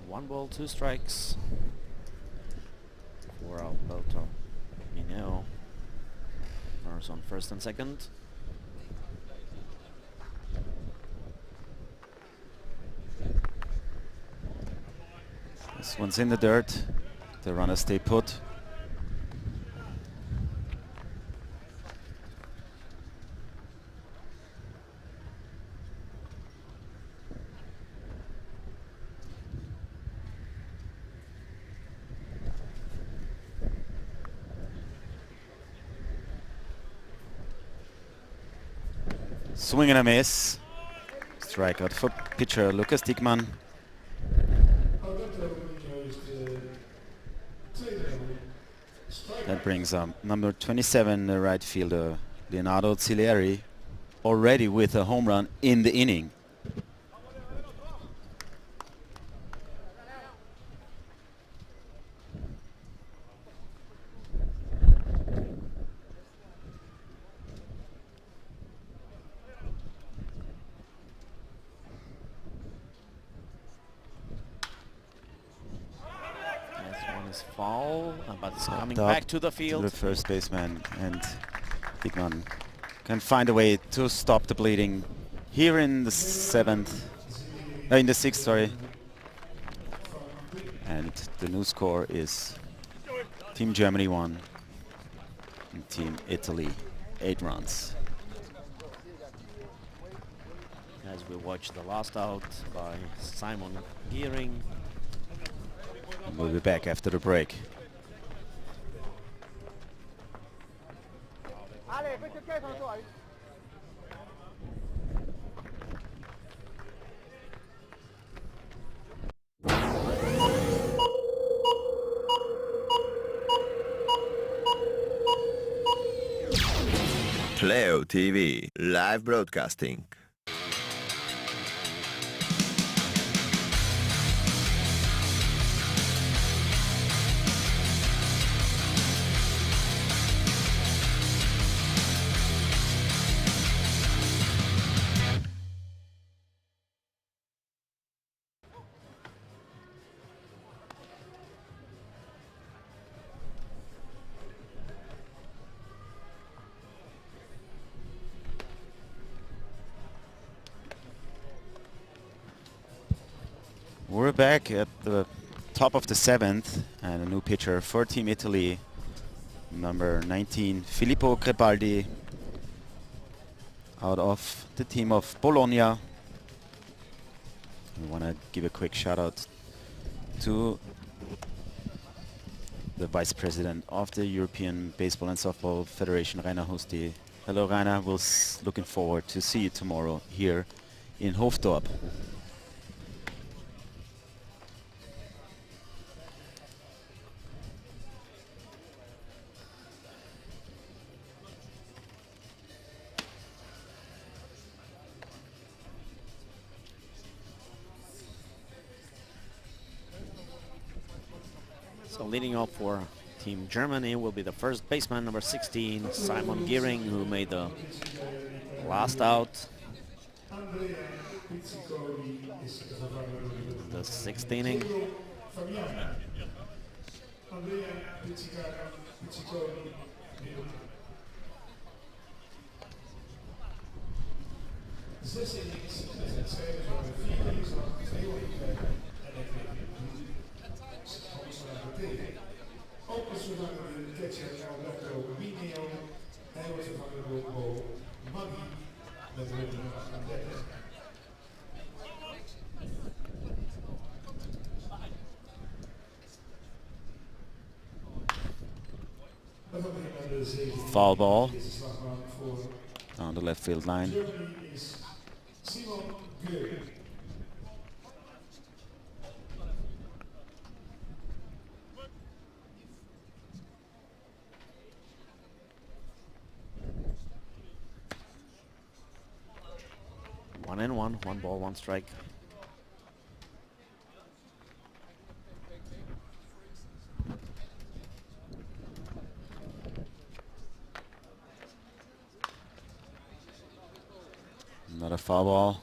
One ball, two strikes for Alberto Mineo. Runners on first and second. This one's in the dirt. The runners stay put. Swing and a miss. Strikeout for pitcher Lucas Stickman. That brings number 27, the right fielder Leonardo Cileri, already with a home run in the inning. Foul, but it's coming back to the field. To the first baseman, and Stickman can find a way to stop the bleeding here in the sixth, sorry. And the new score is Team Germany 1 and Team Italy 8 runs. As we watch the last out by Simon Geering. And we'll be back after the break. Playo.tv, live broadcasting. We're back at the top of the 7th, and a new pitcher for Team Italy, number 19, Filippo Crepaldi, out of the team of Bologna. We want to give a quick shout out to the Vice President of the European Baseball and Softball Federation, Rainer Husti. Hello, Rainer. We're looking forward to see you tomorrow here in Hoofddorp. So leading off for Team Germany will be the first baseman, number 16, Simon Giering, who made the last out. The sixth inning. Ook is vervangen de catcher Roberto Garcia. Hij wordt vervangen door Magee met de nummer 38. Foul ball on the left field line. Simon Giering. One and one ball, one strike. Another foul ball.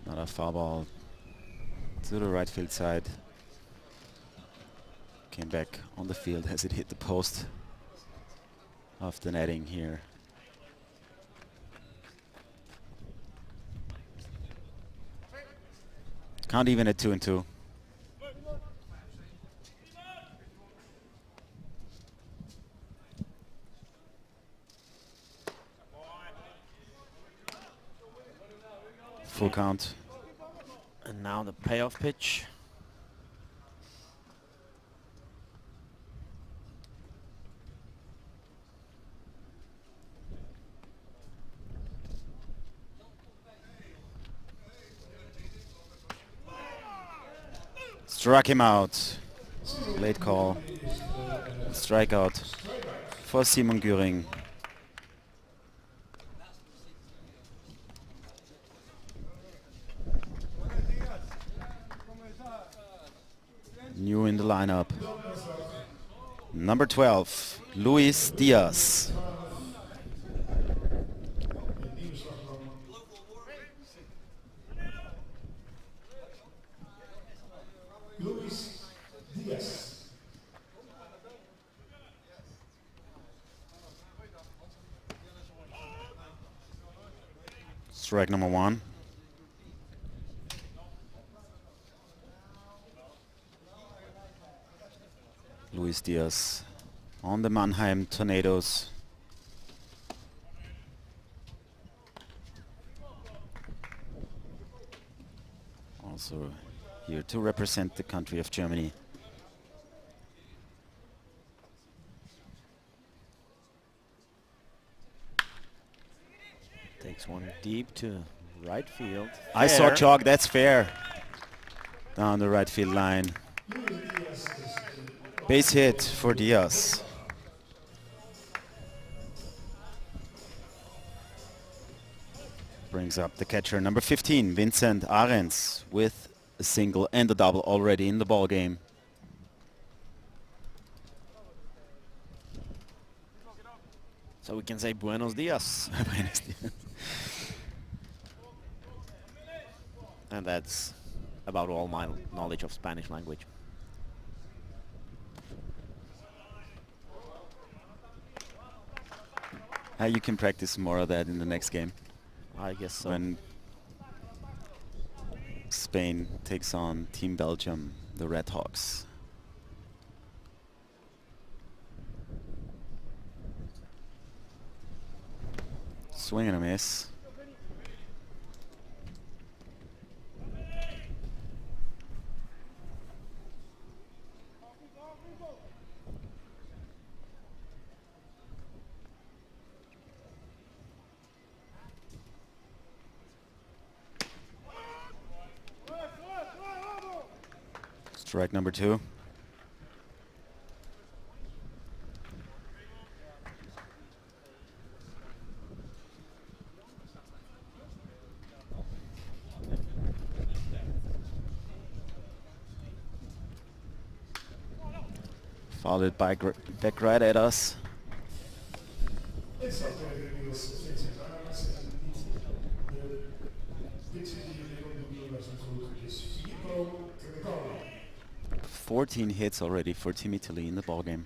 Another foul ball to the right field side. Came back on the field as it hit the post of the netting here. Count even at 2-2. Full count. And now the payoff pitch. Struck him out. Late call. Strikeout for Simon Giering. New in the lineup. Number 12, Luis Diaz. Luis Diaz. Strike number 1. Luis Diaz on the Mannheim Tornadoes. Also here to represent the country of Germany. Takes one deep to right field. I saw Fair. chalk, that's fair. Down the right field line. Base hit for Diaz. Brings up the catcher, number 15, Vincent Arens, with a single and a double already in the ball game. So we can say buenos dias. Buenos dias. And that's about all my knowledge of Spanish language. You can practice more of that in the next game I guess so. when Spain takes on Team Belgium, the Red Hawks. Swing and a miss. Strike number 2. Followed by back right at us. It's not very good news. Vincent Arends en niet de pitcher die je wilde doen was natuurlijk is Filippo Kolja. 14 hits already for Team Italy in the ballgame.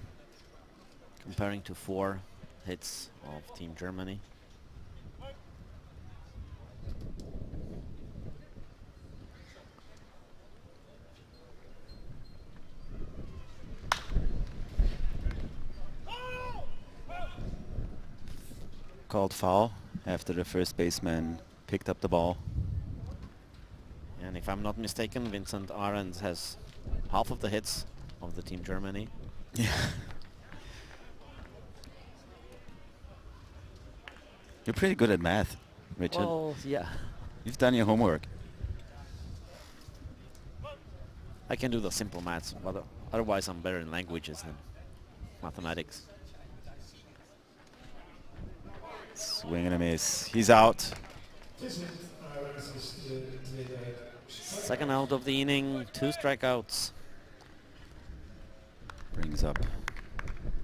Comparing to 4 hits of Team Germany. Called foul after the first baseman picked up the ball. And if I'm not mistaken, Vincent Arends has half of the hits of the Team Germany. Yeah. You're pretty good at math, Richard. Well, yeah. You've done your homework. I can do the simple maths, but otherwise I'm better in languages than mathematics. Swing and a miss. He's out. Vincent Arends is de tweede uit. Second out of the inning, 2 strikeouts. Brings up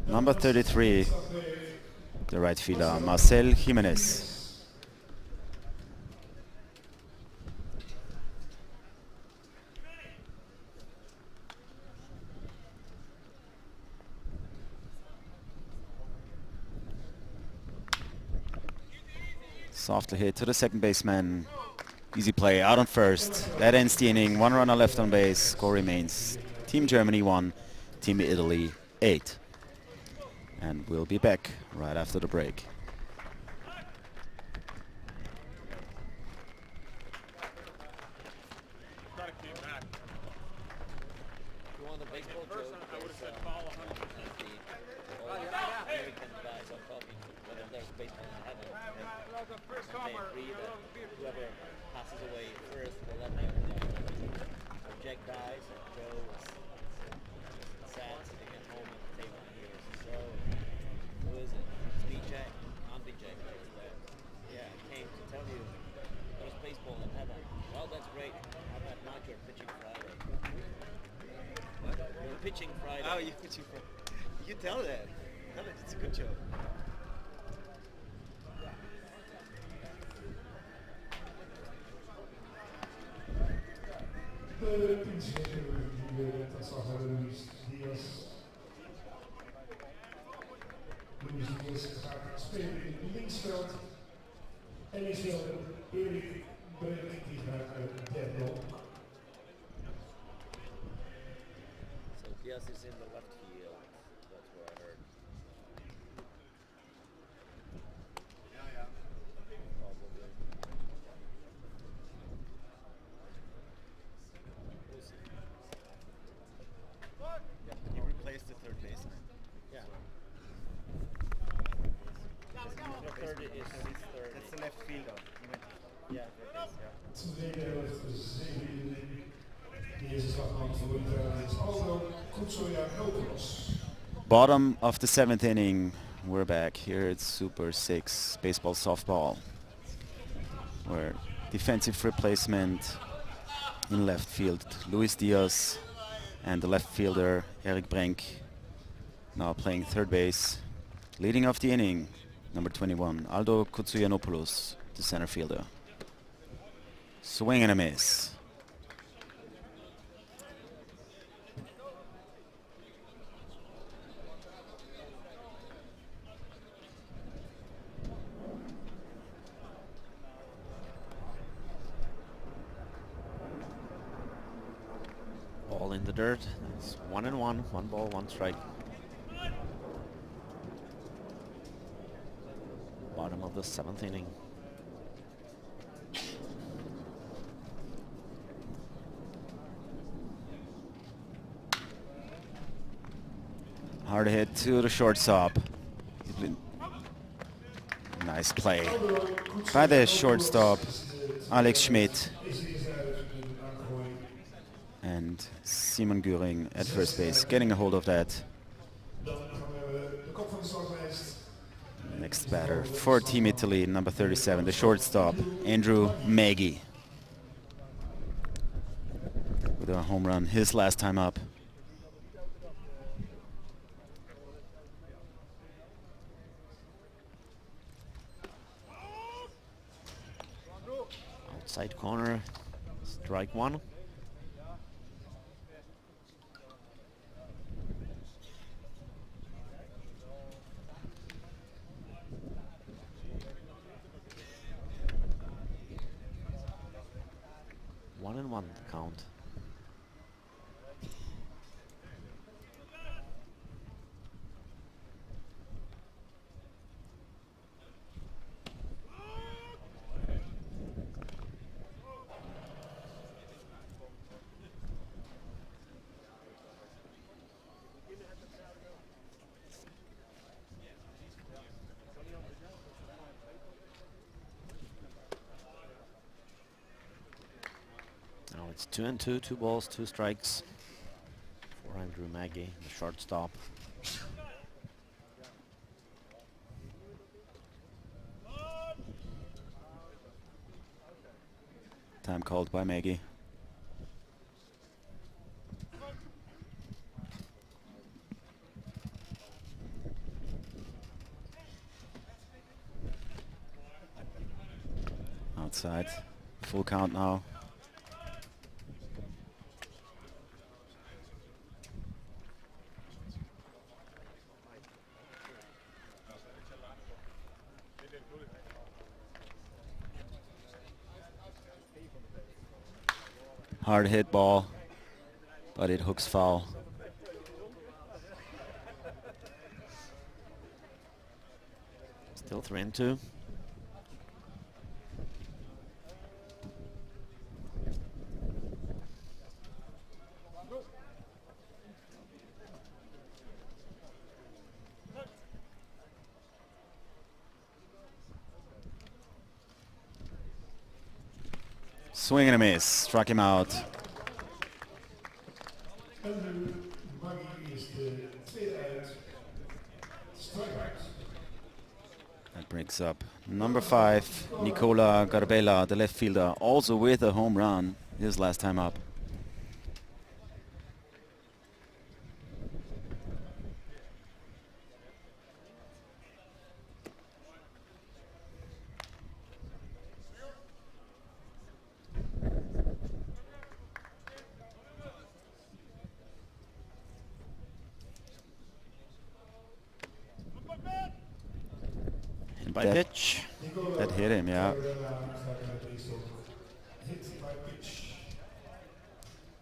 number 33, the right fielder, Marcel Jimenez. Softly hit to the second baseman. Easy play out on first. That ends the inning. 1 runner left on base. Score remains Team Germany 1, Team Italy 8. And we'll be back right after the break. You want a baseball joke? I would have said foul 100%. American guys are talking when there's baseball in heaven. And they agree that whoever passes away first will let them so Jack dies and Joe is sad sitting at home at the table and hears, so who is it? It's me, Jack. I'm the Jack. Yeah, I came to tell you there's baseball in heaven. Well, that's great. How about not you're pitching Friday? What? You're pitching Friday. Oh, you're pitching Friday. You tell that. Tell it. It's a good joke. De pitcher die we dat zag hebben, Luis Diaz. Luis Diaz gaat spelen in het linksveld. En is wel Erik Breek die gaat uit Bello. So Diaz is in the left field. That's what I heard. Probably. We'll see. He replaced the third baseman. Yeah. The third is third. That's the left fielder. He went Yeah. Tweede helft, 7 inning. De eerste slagman voor Italië is Aldo Kutsoyanopoulos. Bottom of the 7th inning. We're back here at Super 6 baseball softball, where defensive replacement in left field, Luis Diaz, and the left fielder, Erik Brenk, now playing third base. Leading off the inning, number 21, Aldo Kutsuyanopoulos, the center fielder. Swing and a miss. Ball in the dirt. It's 1-1. 1 ball, 1 strike. Bottom of the 7th inning. Hard hit to the shortstop. Nice play by the shortstop, Alex Schmidt. And Simon Göring at first base, getting a hold of that. Next batter for Team Italy, number 37, the shortstop, Andrew Magee. With a home run, his last time up. Outside corner, strike 1. One and 1 count. Now it's 2-2, 2 balls, 2 strikes for Andrew Magee, the shortstop. Time called by Magee. Outside, full count now. Hard hit ball, but it hooks foul. Still 3-2. Swing and a miss, struck him out. That brings up number 5, Nicola Garbella, the left fielder, also with a home run his last time up. By pitch. That hit him, yeah.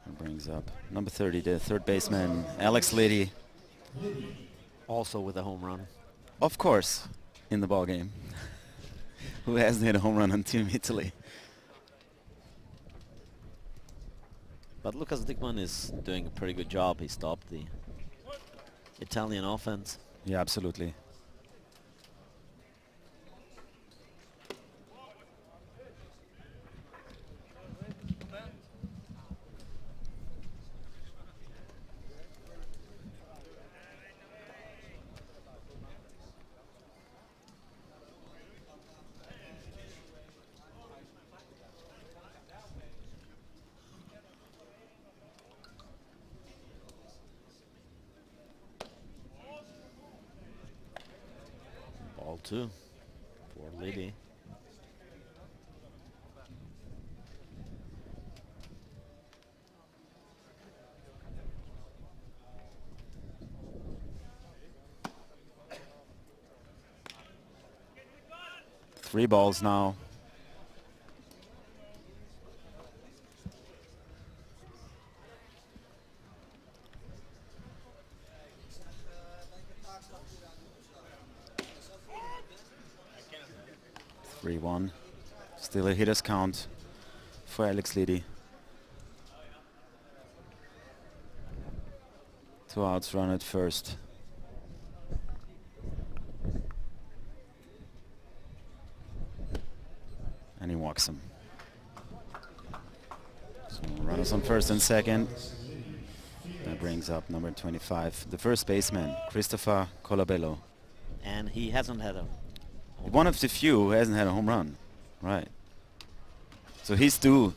That brings up number 30, the third baseman, Alex Liddy. Also with a home run. Of course, in the ball game. Who hasn't hit a home run on Team Italy? But Lucas Stickman is doing a pretty good job. He stopped the Italian offense. Yeah, absolutely. Ball 2. for Liddy. Three balls now. Three-one. Still a hitter's count for Alex Liddy. 2 outs, run at first. And he walks him. So runners on first and second. That brings up number 25, the first baseman, Christopher Colabello. And he hasn't had a... One of the few who hasn't had a home run. Right. So he's due.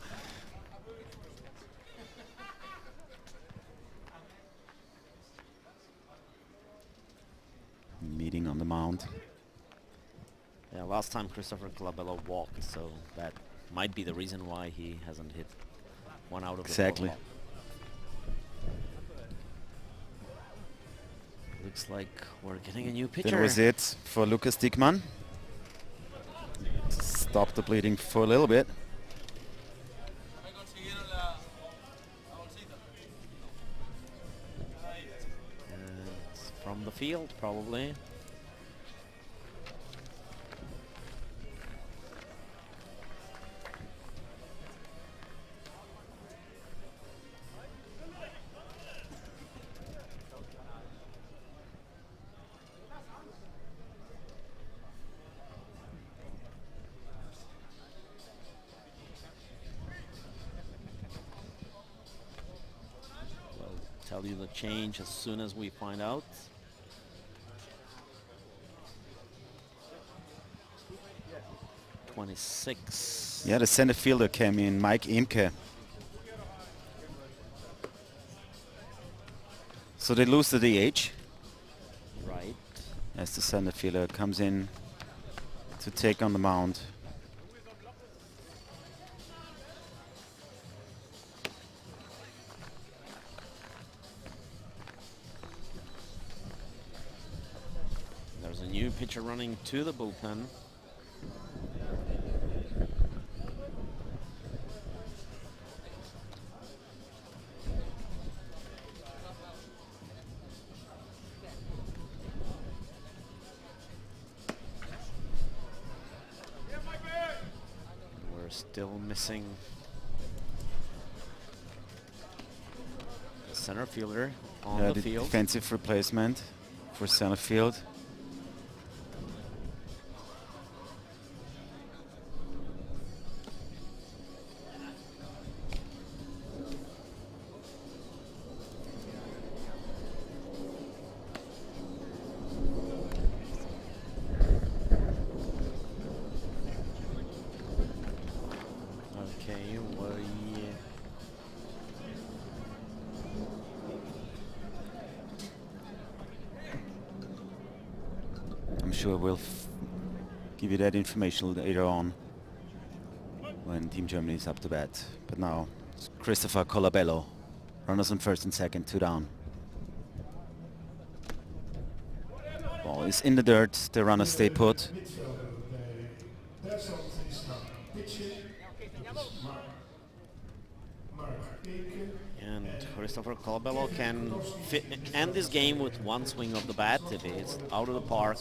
Meeting on the mound. Yeah, last time Christopher Colabello walked, so that might be the reason why he hasn't hit one out of Exactly. the ball. Looks like we're getting a new pitcher. That was it for Lucas Stickman. Stop the bleeding for a little bit. And from the field, probably. Tell you the change as soon as we find out. '26. Yeah, the center fielder came in, Mike Imke. So they lose the DH Right. as the center fielder comes in to take on the mound. There's a new pitcher running to the bullpen. We're still missing the center fielder on the field. Defensive replacement for center field. Okay, I'm sure we'll give you that information later on when Team Germany is up to bat. But now it's Christopher Colabello. Runners on first and second, 2 down. Ball is in the dirt. The runners stay put. and Christopher Colabello can end this game with one swing of the bat. If it's out of the park,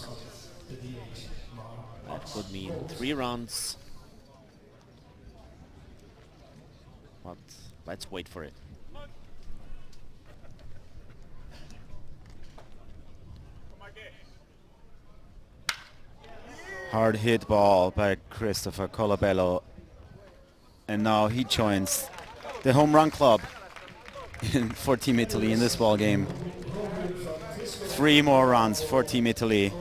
that could mean 3 runs. But let's wait for it. Hard hit ball by Christopher Colabello. And now he joins the home run club for Team Italy in this ball game. 3 more runs for Team Italy.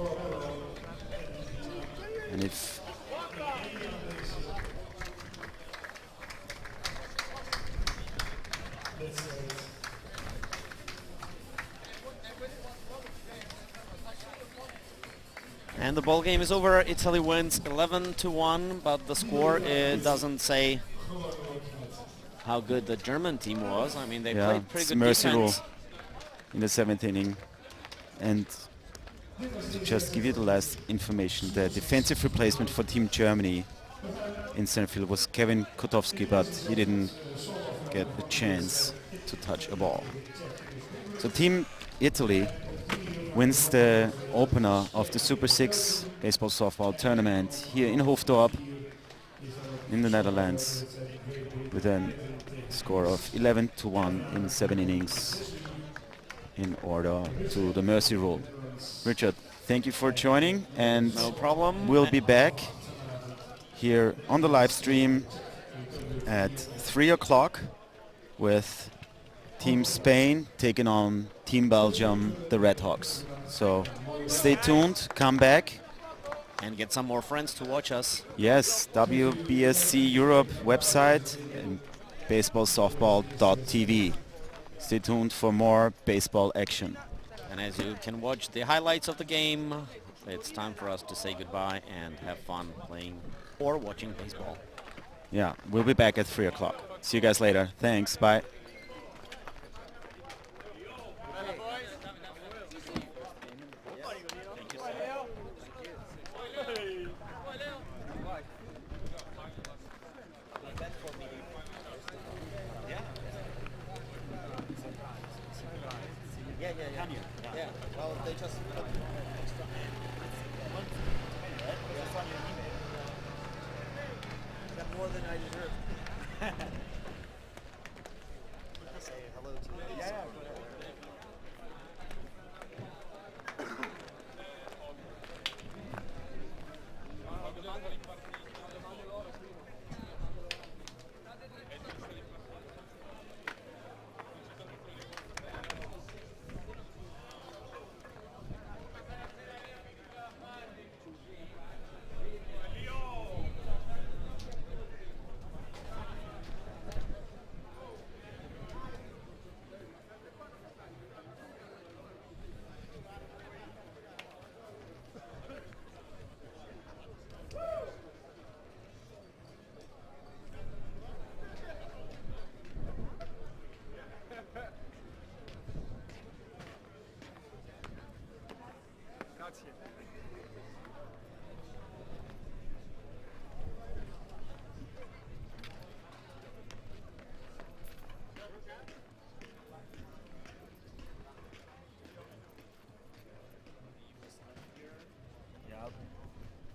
And if And the ball game is over. Italy wins 11-1, but the score doesn't say how good the German team was. I mean, they played pretty good mercy rule defense. in the 7th inning. And to just give you the last information, the defensive replacement for Team Germany in center field was Kevin Kotowski, but he didn't get a chance to touch a ball. So Team Italy wins the opener of the Super 6 baseball softball tournament here in Hoofddorp in the Netherlands with a score of 11-1 in 7 innings in order to the mercy rule. Richard, thank you for joining, and No problem. we'll be back here on the live stream at 3 o'clock with Team Spain taking on Team Belgium, the Red Hawks. So stay tuned, come back. And get some more friends to watch us. Yes, WBSC Europe website and baseballsoftball.tv. Stay tuned for more baseball action. And as you can watch the highlights of the game, it's time for us to say goodbye and have fun playing or watching baseball. Yeah, we'll be back at 3 o'clock. See you guys later. Thanks, bye. Yeah. Well, they just put extra got more than I deserve. Say hello to you. Yeah.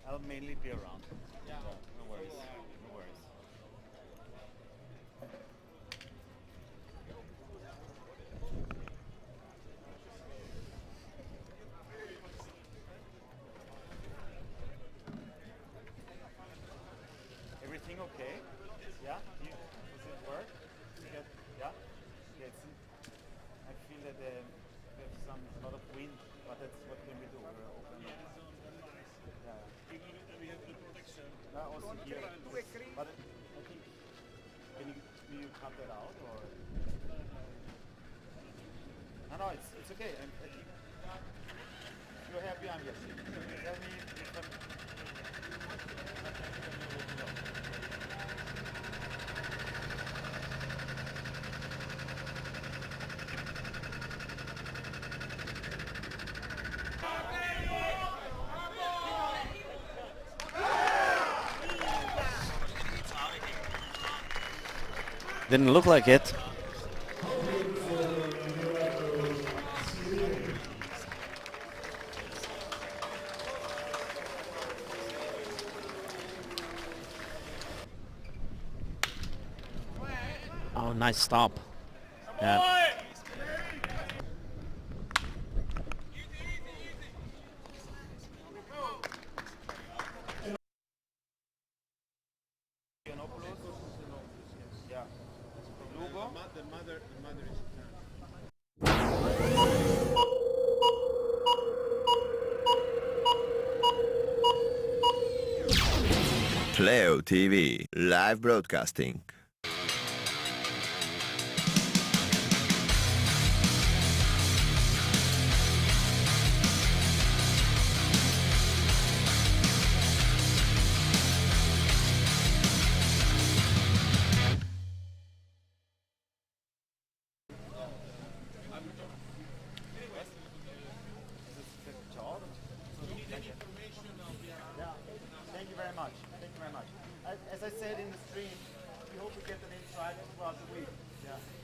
I'll mainly be around. Yeah. No worries. No worries. Everything okay? Yeah? Does it work? Yeah? I feel that there's a lot of wind, but that's what can we do? We're open. Also here, but I think, can you cut that out, or? No, it's okay. I think you're happy, I'm happy. Tell me if I'm... Didn't look like it. Oh, nice stop. Yeah. Playo.tv, live broadcasting. like it. Yeah. Thank you very much. Thank you very much. As I said in the stream, we hope to get the names right throughout the week. Yeah.